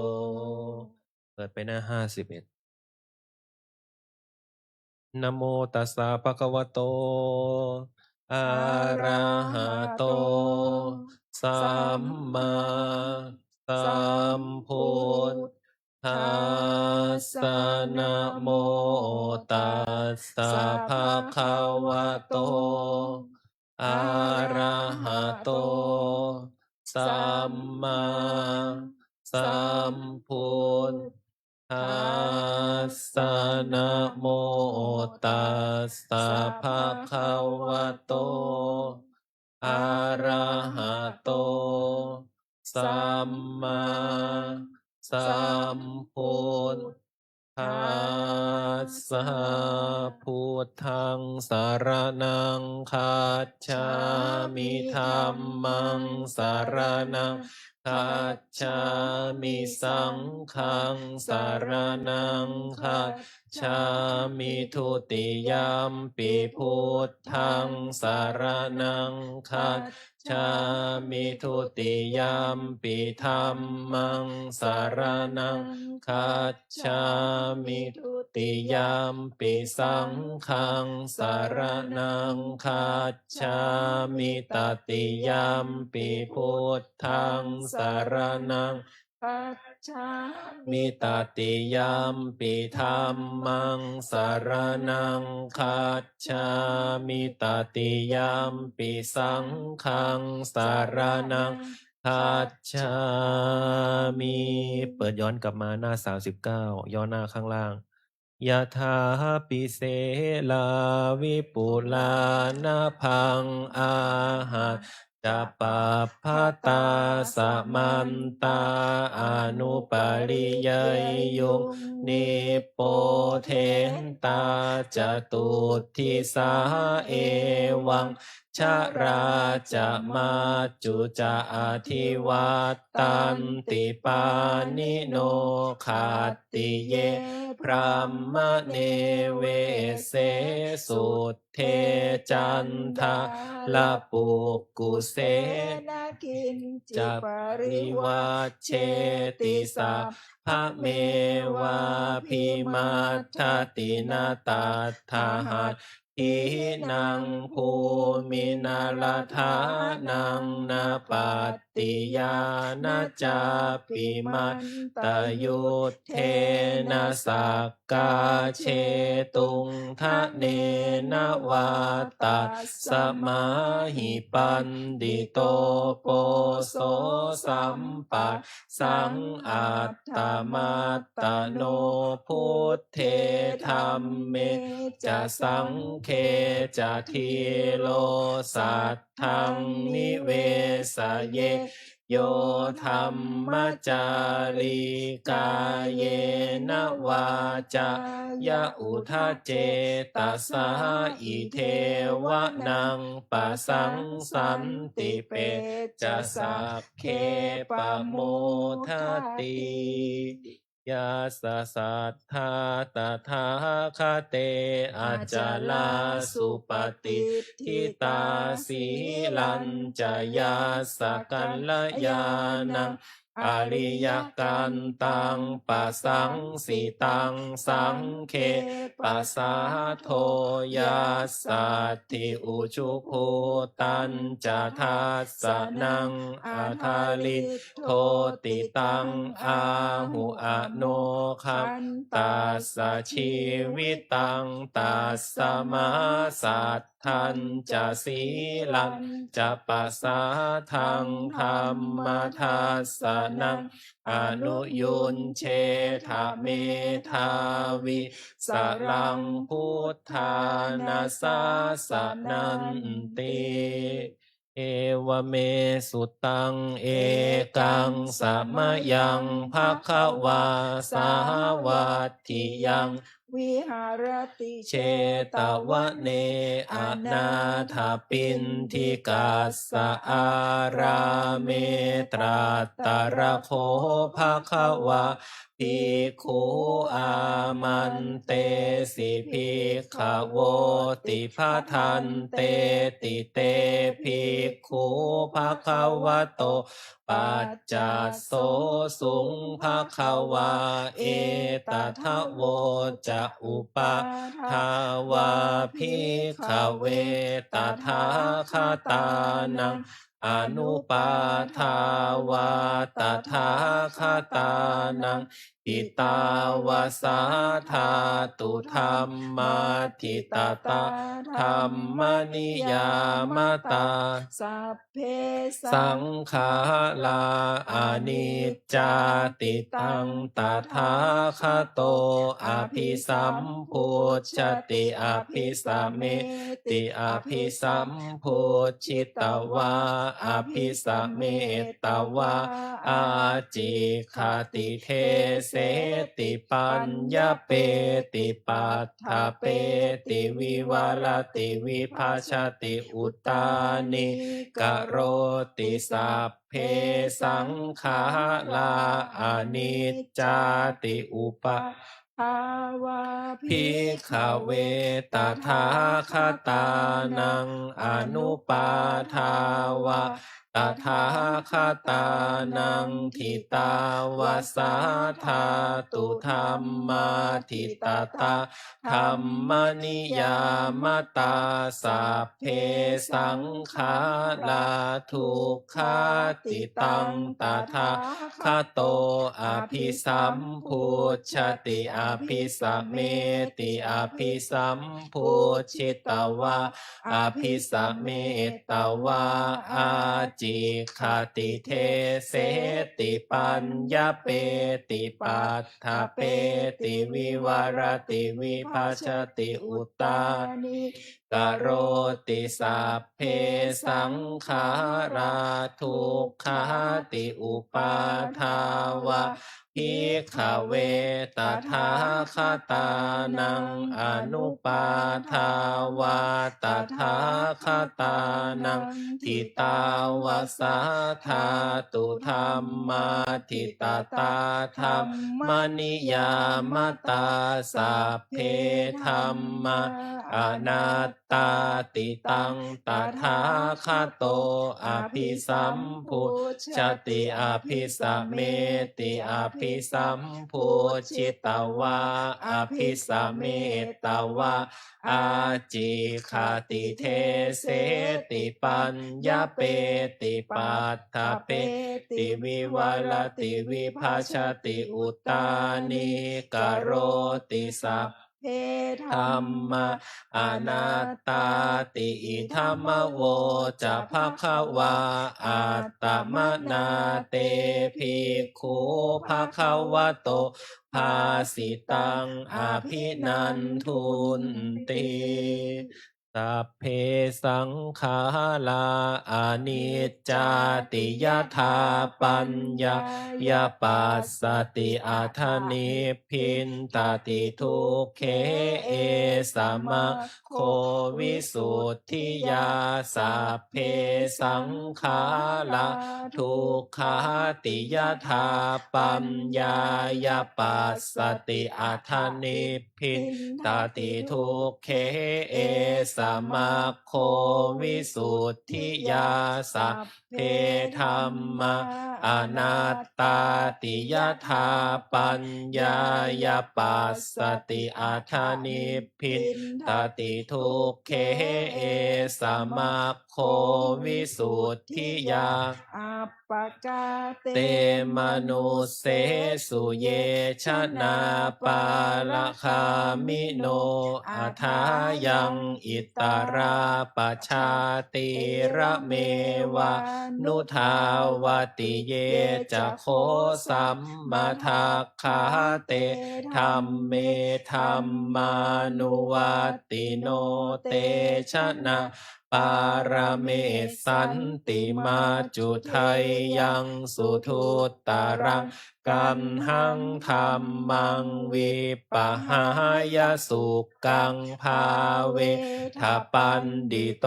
เปิดไปหน้า51นะโมตัสสะภะคะวะโตอะระหะโตสัมมาสัมพุทธัสสะนะโมตัสสะภะคะวะโตอะระหะโต สัมมาสัมพุทธัสสะนะโมตัสสะภะคะวะโตอะระหะโตสัมมาสัมพุทธัสสะพุทธังสารนังคัจฉามิธัมมังสารนังคัจฉามิสังฆังสารนังคัจฉามิทุติยมปิพุทธังสารนังคัจฉามิทุติยมปิธัมมังสารนังคัจฉามิทุติยมปิสังฆังสารนังคัจฉามิตติยมปิพุทธังสารนังคัจฉามิตติยมปิธัมมังสารนังคัจฉามิตติยมปิสังฆังสารนังคัจฉามิเปิดย้อนกลับมาหน้า39ย้อนหน้าข้างล่างยะถาปิเสลาวิปุลานะพังอาหาจะปะพะตาสะมันตาอนุปาริยยุงนิโปเทนตาจตุทิสาเอวังชะราจะมาจุจะอาทิวัตตันติปานิโนขัตติเยพรหมเนเวเสสุทเทจันทาละปุกุเสนะกินจิจะปปริริวาวาเชติสาภะเมวาพิมัตถตินาตาทาหัตถินังภูมินาลธานังนาปัตติยานาจาปิมันตยุทเทนะสักกาเชตุงทะเนนะวาตัสสมาหิปันดิโตโปโสสัมปัสสังอัตตมัตตโนพุทเทธัมเมจะสังเคจะทีโลสัทธังนิเวสเยโยธรรมจาริกายเยนะวาจายะอุทาเจตสาอิเทวะนังปะสังสันติเปจะสักเคปะโมทติยาสสัทธาตถาคเตอาจาลาสุปฏิทิตาสีลัญจยาสกัลลยานังอริยกันตังปัสสังสิตังสังเคปัสสาโทยาสัตถิอุชุภูตันจะทัสสะนังอาทาลิโทติตังอาหุอโนคัมตัสสะชีวิตังตัสสะมาสัทธันจะสีลังจะปัสสาทังธรรมทัสสะนังอนุยุนเชทะเมทาวิสรังพุทธานาสาสะนันติเอวเมสุตังเอกังสัมมยังภะคะวาสาวัตถิยังวิหารติเชตวะเนอนาถาปินทิกัสสะอาราเมตราตระโคภะคะวะภิกขุอามันเตสิภิกขโวติภะทันเตติเตภิกขุภะคะวะโตปัจจัสโสสุงภะคะวาเอตทะโวจะอุปาทาวาภิกขเวตถาคตานัง อนุปาทาวาตถาคตานังทิตาวาสาธาตุธรรมมาทิตตาธรรมนิยามตาสัพเพสังขาราอานิจจาติตังตถาคโตอภิสัมพุชฌติอภิสัมเมติอภิสัมพุชิตวาอภิสัมเมตวาอาจิคติเทเสติปัญญเปติปัฏฐเปติวิวาลติวิภาชติอุตตานิกโรติสัพเพสังขาราอนิจจาติอุปาภาวะภิกขเวตถาคตานังอนุปาทาวะตถาคตานังทิตาวาสาธาตุธรรมมาทิตตาธรรมนิยามตาสัพเพสังขาราทุกขาติตังตถาคโตอภิสัมพุชฌติอภิสัมเมติอภิสัมพุชิตวาอภิสัมเมตวาอาจิคติเทเสติปัญญเปติปัฏฐเปติวิวารติวิภาชติอุตตานิกโรติสัพเพสังขาราทุกขาติอุปาทาวะภิกขเวตถาคตานังอนุปาทาวาตถาคตานังทิตาวาสาธาตุธรรมมาทิตตาธรรมนิยามตาสัพเพธรรมะอนัตตาติตังตถาคโตอภิสัมพุชฌติอภิสัมเมติอภิสัมพุชิตวาอภิสัมเมตวาอาจิคติเทเสติปัญญเปติปัฏฐเปติวิวาลติวิภาชติอุตตานิกโรติสัพเพธรรมะอนัตตาติอิธัมมโวจะภะคะวาอัตตมนาเตภิกขุภะคะวะโตภาสิตังอภินันทุนติสัพเพสังขาราอานิจจาติยถาปัญญายปัสสติอัฏฐนิพพินตติทุกเขเอสมะโควิสุทธิยาสัพเพสังขาราทุกขาติยถาปัญญายปัสสติอัฏฐนิพพินตติทุกเขเอสมะโควิสุทธิยาสัพเพธรรมะอนัตตาติยถาปัญญายปัสสติอัฏฐนิพพินตติทุกเขเอสมะโควิสุทธิยาอัปปกาเตเตมนุสเสสุเยชนะปาละคามิโนอัฏฐายังอิตาราปชาติระเมวะนุทาวติเยจะโคสัมมาทัคขาเตธัมเมธัมมานุวัตติโนเตชนะปารเมสันติมาจุทัยยังสุทุตตารังกัมหังธรรมังวิปหายสุกังภาเวทปันดิโต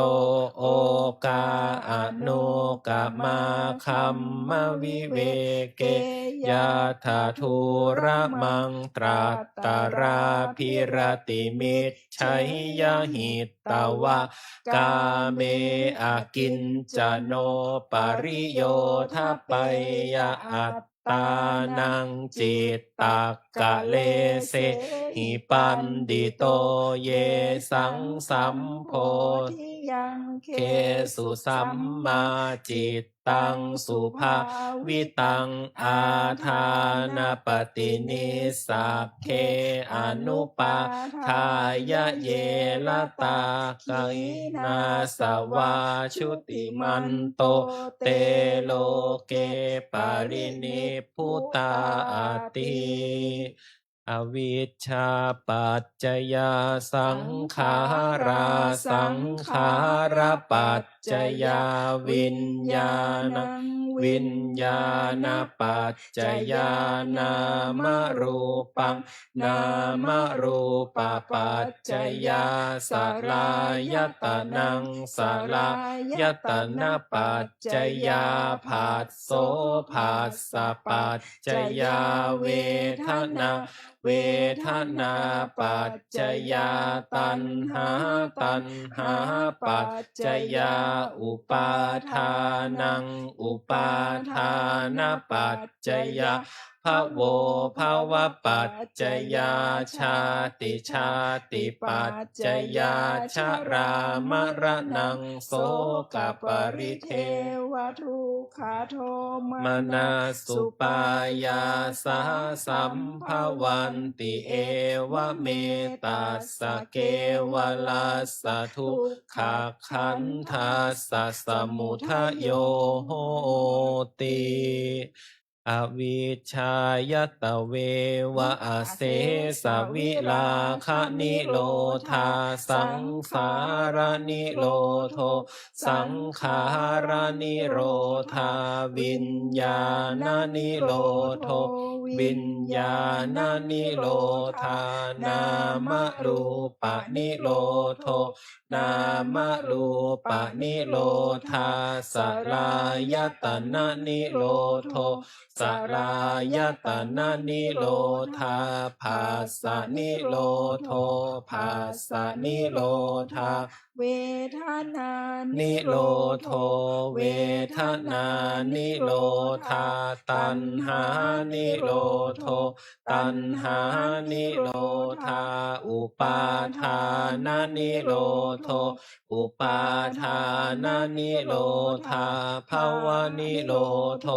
โอกาอนุกามาคัมมวิเวเกยะถาทูระมังตรัตตาราพิรติมิจฉัยยหิตตวะกาเมอากินจโนปริโยทปัยยะอัตตานังจิตตักกะเลเสหิปันดิโตเยสังสัมโพ ยังเคเคสุสัมมาจิตตังสุภาวิตังอาทานปฏินิสัพเพอนุปาทายะเยละตากินาสวาชุติมันโตเตโลเกปารินิพพุตาติอวิชชาปัจจยาสังขาราสังขารปัจจยาวิญญาณวิญญาณปัจจยานามรูปังนามรูปปัจจยาสลายตนังสลายตนะปัจจยาผัสโสผัสสะปัจจยาเวทนาเวทนาปัจจยาตัณหาตัณหาปัจจยาอุปาทานังอุปาทานปัจจยาภโวภวปัจจยาชาติชาติปัจจยาชรามรณังโสกปริเทวทุกขโทมนาสุปายาสาสัมภวันติเอวเมตัสสะเกวลัสสะทุกขขันธัสสะสมุทโยโหติอวิชชายตเววะอเสสวิลาคะนิโรธาสังสารนิโรโทสังขารนิโรธาวิญญาณนิโรโทวิญญาณนิโรธานามรูปนิโรโทนามรูปนิโรธาสลายตนะนิโรโทสลายตนะนิโรธาภาสนิโรโทภาสนิโรธาเวทนานิโรโทเวทนานิโรธาตัณหานิโรโทตัณหานิโรธาอุปาทานนิโรโทอุปาทานนิโรธาภวนิโรโท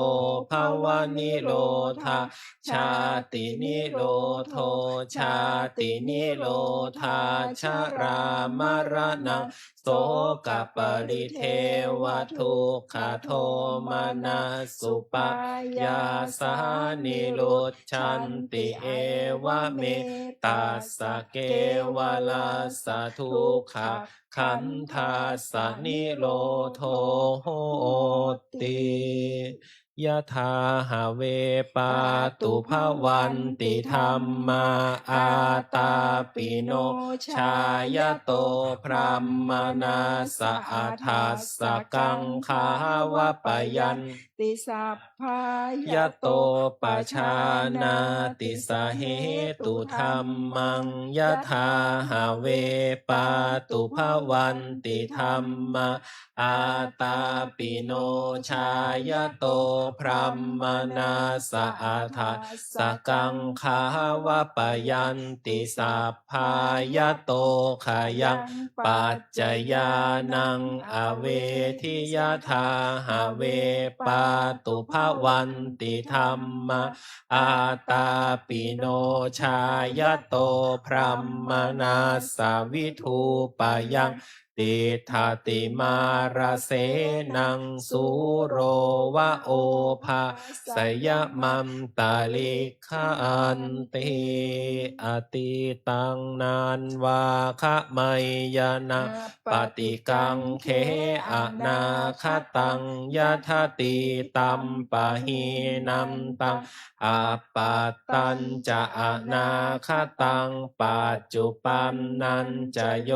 ภวนิโรธาชาตินิโรโทชาตินิโรธาชรามรณะโสกปริเทวทุกขโทมานาสุปายาสานิโรธชันติเอวเมตัสสะเกวลัสสะทุกขขันธัสสะนิโรโทโหติยะถาหาเวปาตุภวันติธรรมาอาตาปิโนชายโตพรหมนาสะอาทัสสะกังขาวะปยันติสัพพายะโตปชานาติสาเหตุธรรมังยะถาหาเวปาตุภวันติธรรมาอาตาปิโนชายโตพรหมนาสะอาทัสสะกังขาวะปยันติสัพพายะโตขายังปัจจยานังอเวทิยถาหาเวปาตุภวันติธรรมาอาตาปิโนชายโตพรหมนาสวิทูปยังติทาติมาราเสนังสุโรวะโอภาสยมัมตาลิขันติอติตังนานวาคะไมยนาปฏิกังเขอนาคตังยะทติตัมปะหีนัมตังอาปัตตัญจะอนาคตังปัจจุปันนันจะโย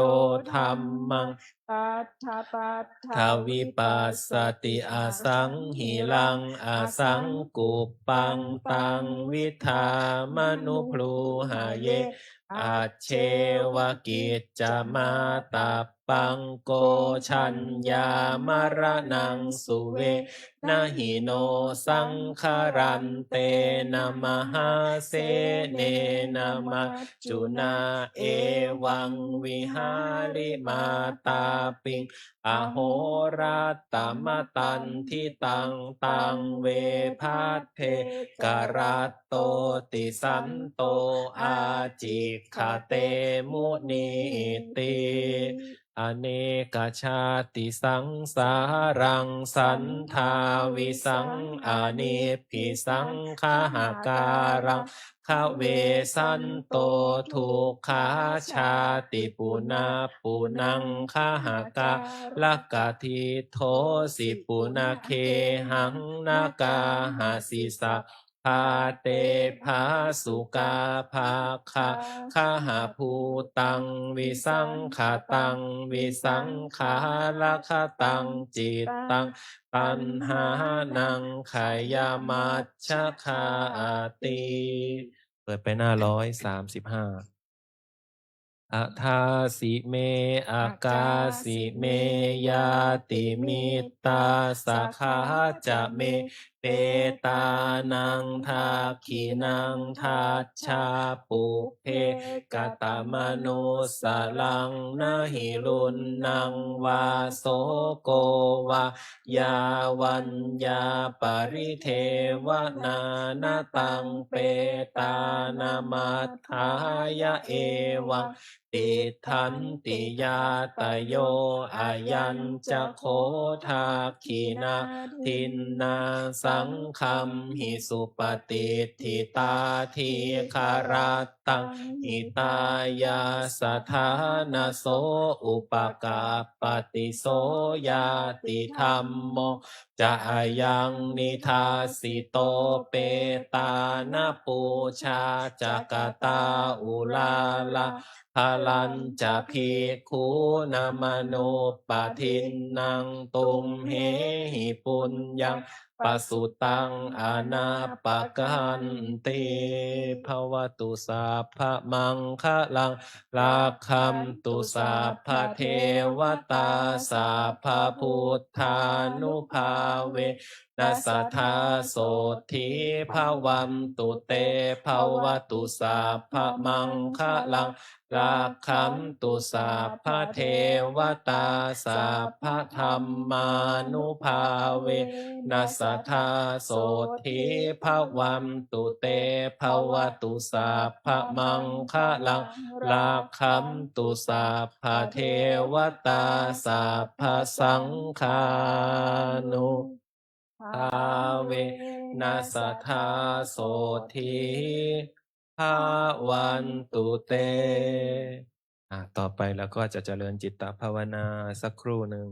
ธัมมังปัฏฐปัฏฐทวิปัสสติอสังหิลังอสังกุปปังตังวิธามนุพลูหาเยอาเชวกิจจมาตาปังโกชัญญามรณังสุเวนะหิโนสังคารันเตนะมหาเสเนนะมัจจุนาเอวังวิหาริมาตา ปิงอโหรัตตมตันทิตังตังเวพัทเทกรัตโตติสันโตอาจิขเตมุนีติอเนกชาติสังสารังสันทาวิสังอานิพิสังคหาการังขเวสันโตทุกขาชาติปุนาปุนังคหากาลกะทิโทสิปุนาเคหังนากาหาสิสะพาเตภาสุกาภาคะคาหาภูตังวิสังขาตังวิสังขาละคะตังจิตตังปัญหานังขายามัชฌะคาติเปิดไปหน้า135อะทาสิเมอากาสิเมยาติมิตตาสาขาจะเมเปตานังทาคินังทัชชาปุเพกตมโนสลังนะหิรุนนังวาโสโกวายาวัญญาปริเทวนานาตังเปตานามัฏฐายะเอวังติทันติยาตโยอายัญจะโคทาคีนาทินนาสังคัมหิสุปฏิทิตาทีคาราตังหิตายาสถานาโสอุปกาปฏิโสยาติธรรมโมจะยังนิทาสิโตเปตานาปูชาจักตาอุลาลาพลัญจะภิกขุนามโนปะทินนังตุมเหหิปุญญังปสุตังอนาปกันติภวตุสัพพะมังคะลังลักขัมตุสัพพะเทวตาสัพพะพุทธานุภาเวนัสสทธาโสทิภวันตุเตภวตุสัพพะมังคะลังรักขันตุสัพพะเทวตาสัพพะธรรมานุภาเวนัสสทธาโสทิภวันตุเตภวตุสัพพะมังคะลังรักขันตุสัพพะเทวตาสัพพะสังฆานุภาเวนัสสทธาโสทิภาวันตุเตต่อไปแล้วก็จะเจริญจิตตภาวนาสักครู่หนึ่ง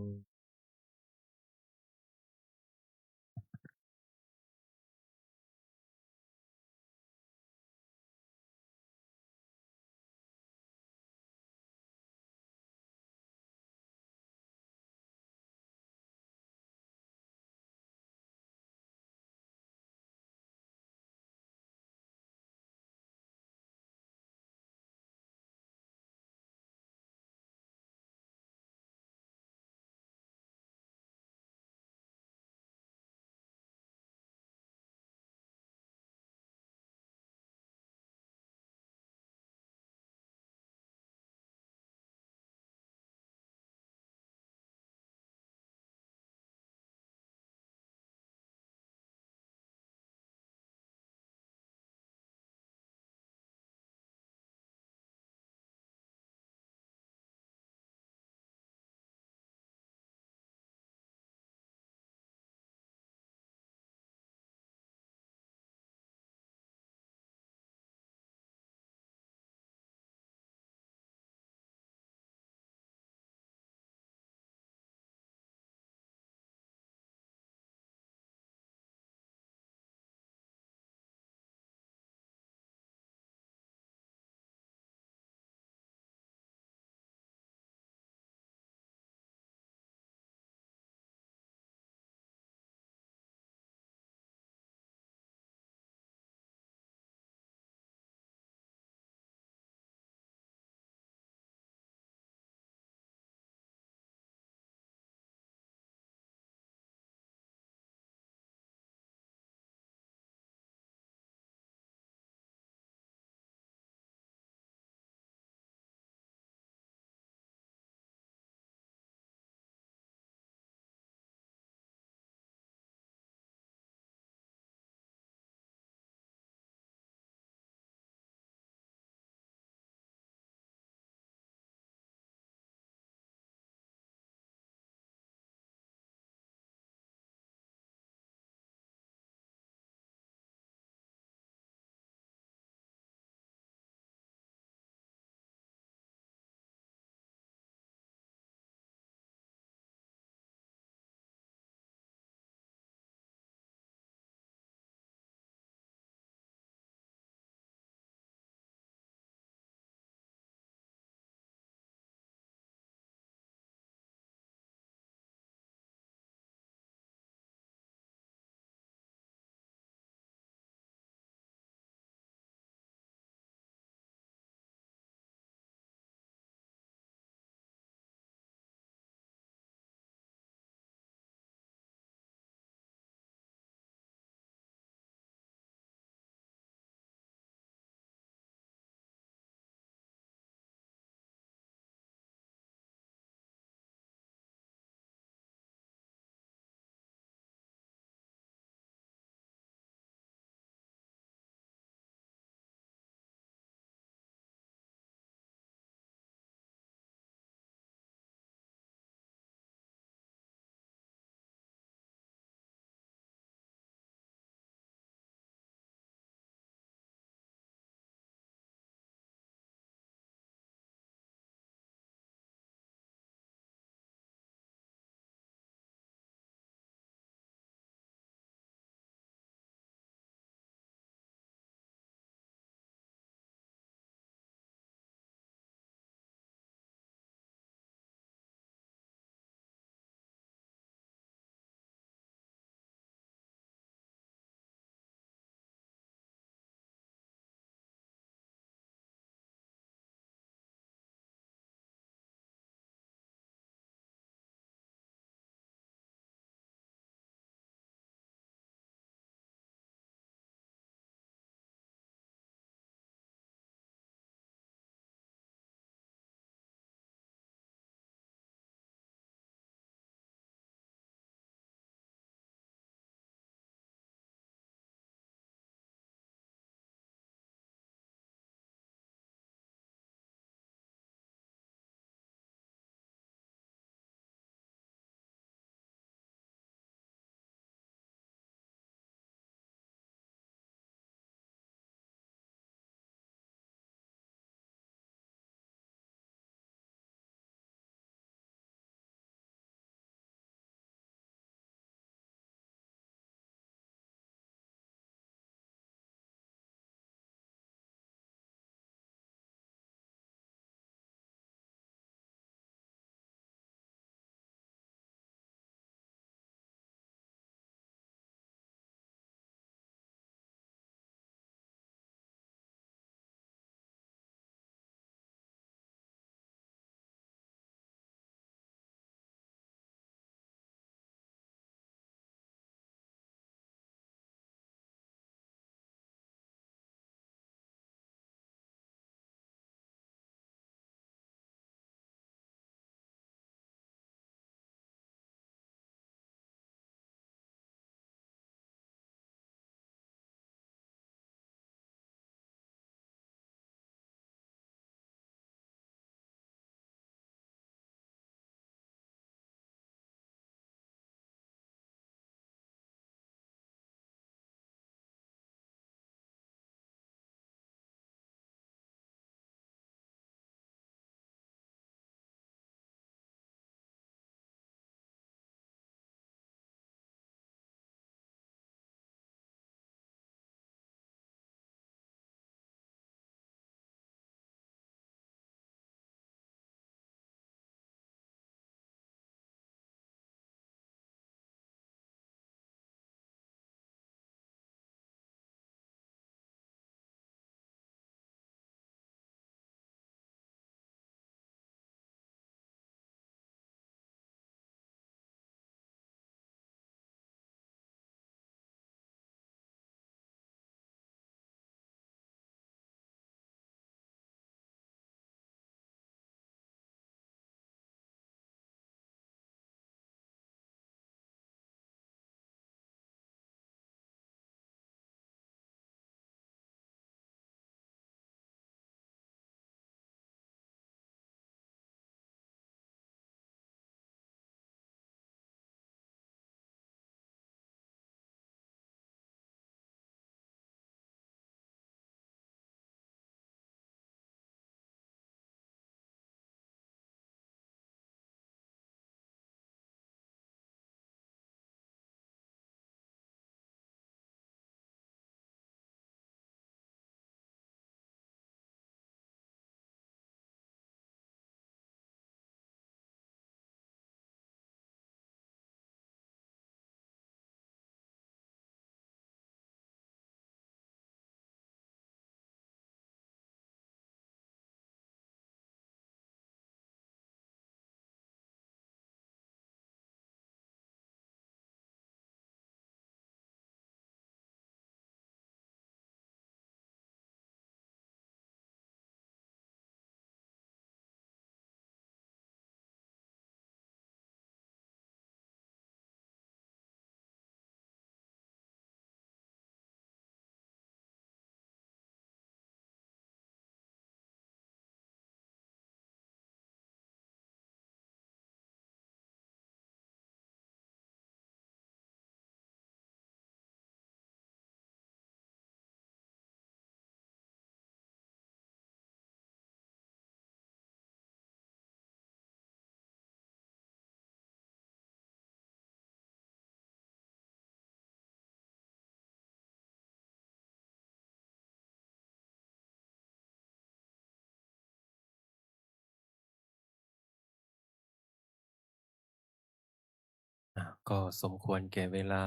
ก็สมควรแก่เวลา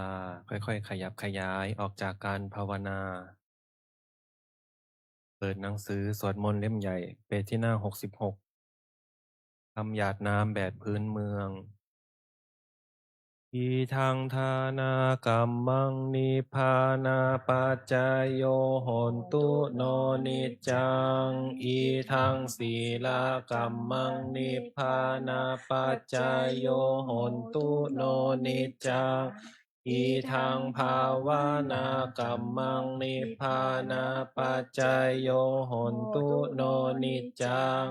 ค่อยๆขยับขยายออกจากการภาวนาเปิดหนังสือสวดมนต์เล่มใหญ่เปจที่หน้า66คำหยาดน้ำแบบพื้นเมือง อีทังทานากัมมังนิพพานาปัจจายโยโหนตุโนนิจจังอีทังศีลากัมมังนิพพานาปัจจายโยโหนตุโนนิจจังอีทังภาวนากัมมังนิพพานาปัจจายโยโหนตุโนนิจจัง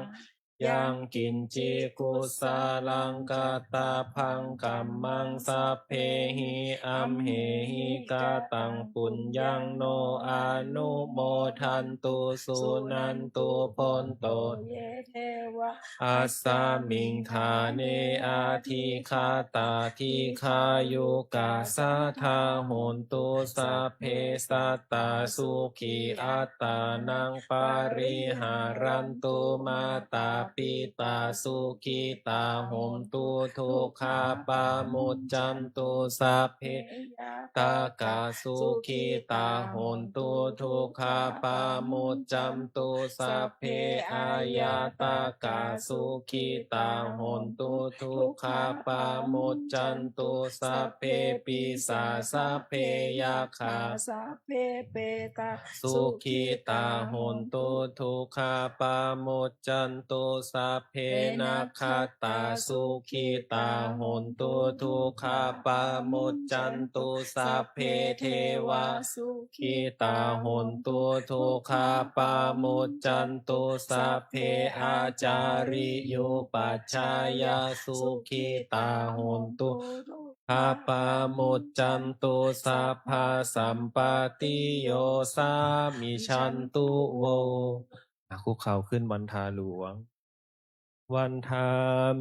ยังกินจิกุสาลังกาตาพังกัมมังสัพเพหิอัมเหหิกาตังปุญญังโนอานุโมทันตุสุนันตุปนโตเยเทวะอัสสามิงคาเนอาทิคาตาทิคายุกาสาทาโหนตุสัพเพสัตตาสุขีอัตตานังปาริหารันตุมาตาปิตาสุขีตาโหนตุทุกขาปามุจจันตุสัพเพตากาสุขีตาโหนตุทุกขาปามุจจันตุสัพเพอายาตากาสุขีตาโหนตุทุกขาปามุจจันตุสัพเพปิสาสัพเพยาคาสัพเพเปตาสุขีตาโหนตุทุกขาปามุจจันตุสัพเพนาคาตาสุขีตาโหนตุทุกขาปามุจจันตุสัพเพเทวาสุขีตาโหนตุทุกขาปามุจจันตุสัพเพอาจาริโยปัจจายาสุขีตาโหนตุข้าปามุจจันตุสัพพะสัมปติโยสามิชันตุโวคุกเข่าขึ้นบรรทาหลวง วันทา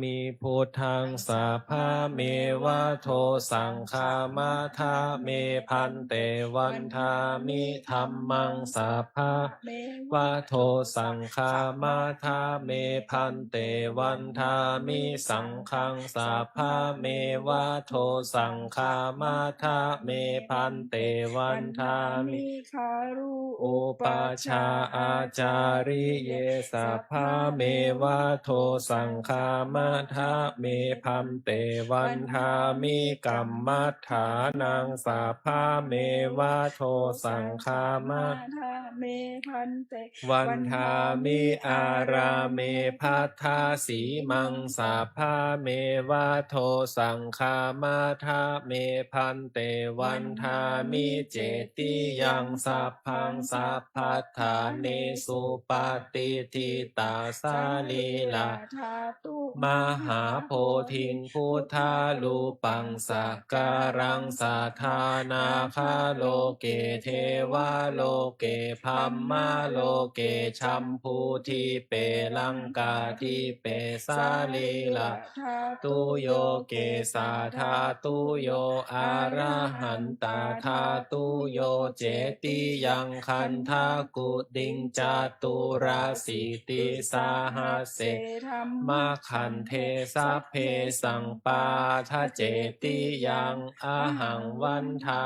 มิพุทธังสาภาเมวะโทสังฆามาทาเมพันเตวันทามิธรรมังสาภาเมวะโทสังฆามาทาเมพันเตวันทามิสังฆังสาภาเมวะโทสังฆามาทาเมพันเตวันทามิคารุอุปาชาอาจาริเยสัพพาเมวะโทสังฆามาทะเมพันเตวันทามิกัมมัฏฐานังสัพพาเมวะโทสังฆามาทะเมพันเตวันทามิอาราเมพัทธาสีมังสัพพาเมวะโทสังฆามาทะเมพันเตวันทามิเจติยังสัพพังสัพพัทธาเนสุปฏิทิตาสาลีลาธาตุมหาโพธิงพุทธาลูปังสักการังสัทธานาคาโลเกเทวาโลเกพัมมาโลเกชัมพูทิเปลังกาทิเปสาลีลาธาตุโยเกสาธาตุโยอาระหันตาธาตุโยเจติยังคันทากุดิงจาตุราสิติสาหัสเสธรรมคันเทสัพเพสังปาทะเจติยังอาหังวันทา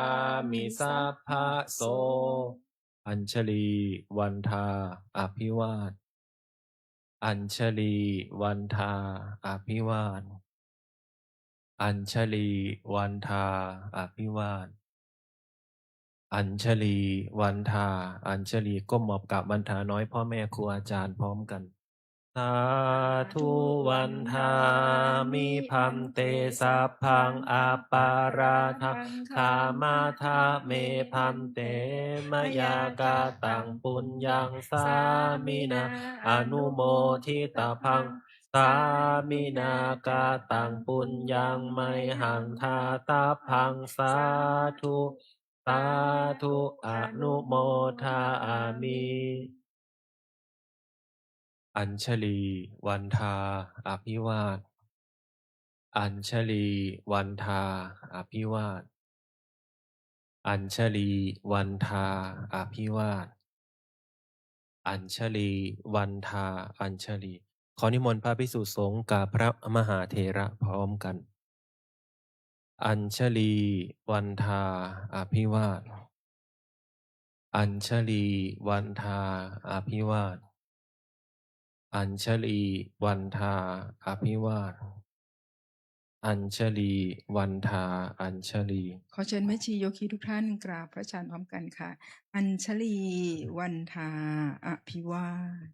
มิสัพพะโสอัญชลีวันทาอภิวาทอัญชลีวันทาอภิวาทอัญชลีวันทาอภิวาทอัญชลีวันทาอัญชลีก้มหมอบกราบวันทาน้อยพ่อแม่ครูอาจารย์พร้อมกัน สาธุวันทามิพันเตสัพพังอาปาราทังขามาทาเมพันเตมยากาตังปุญญังสามินาอนุโมทิตาพังสามินากาตังปุญญังไมหังทาตาพังสาธุสาธุอนุโมทามิอัญชลีวันทาอภิวาทอัญชลีวันทาอภิวาทอัญชลีวันทาอภิวาทอัญชลีวันทาอัญชลีขอนิมนต์พระภิกษุสงฆ์กับพระมหาเถระพร้อมกัน อัญชลีวันทาอภิวาทอัญชลีวันทาอภิวาทอัญชลีวันทาอภิวาทอัญชลีวันทาอัญชลี ขอเชิญแม่ชีโยคีทุกท่านกราบพระอาจารย์พร้อมกันค่ะ อัญชลีวันทาอภิวาท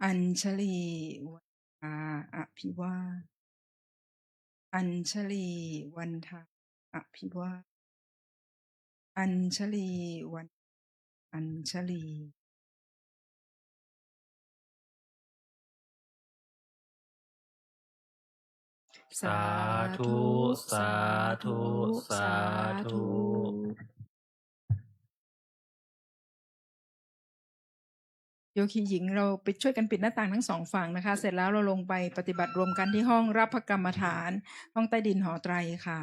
อัญชลีวันทาอภิวาทอัญชลีวันทาอภิวาทอัญชลีวันอัญชลีสาธุ สาธุ สาธุ โยคีหญิงเราไปช่วยกันปิดหน้าต่างทั้งสองฝั่งนะคะ เสร็จแล้วเราลงไปปฏิบัติรวมกันที่ห้องรับพระกรรมฐาน ห้องใต้ดินหอไตรค่ะ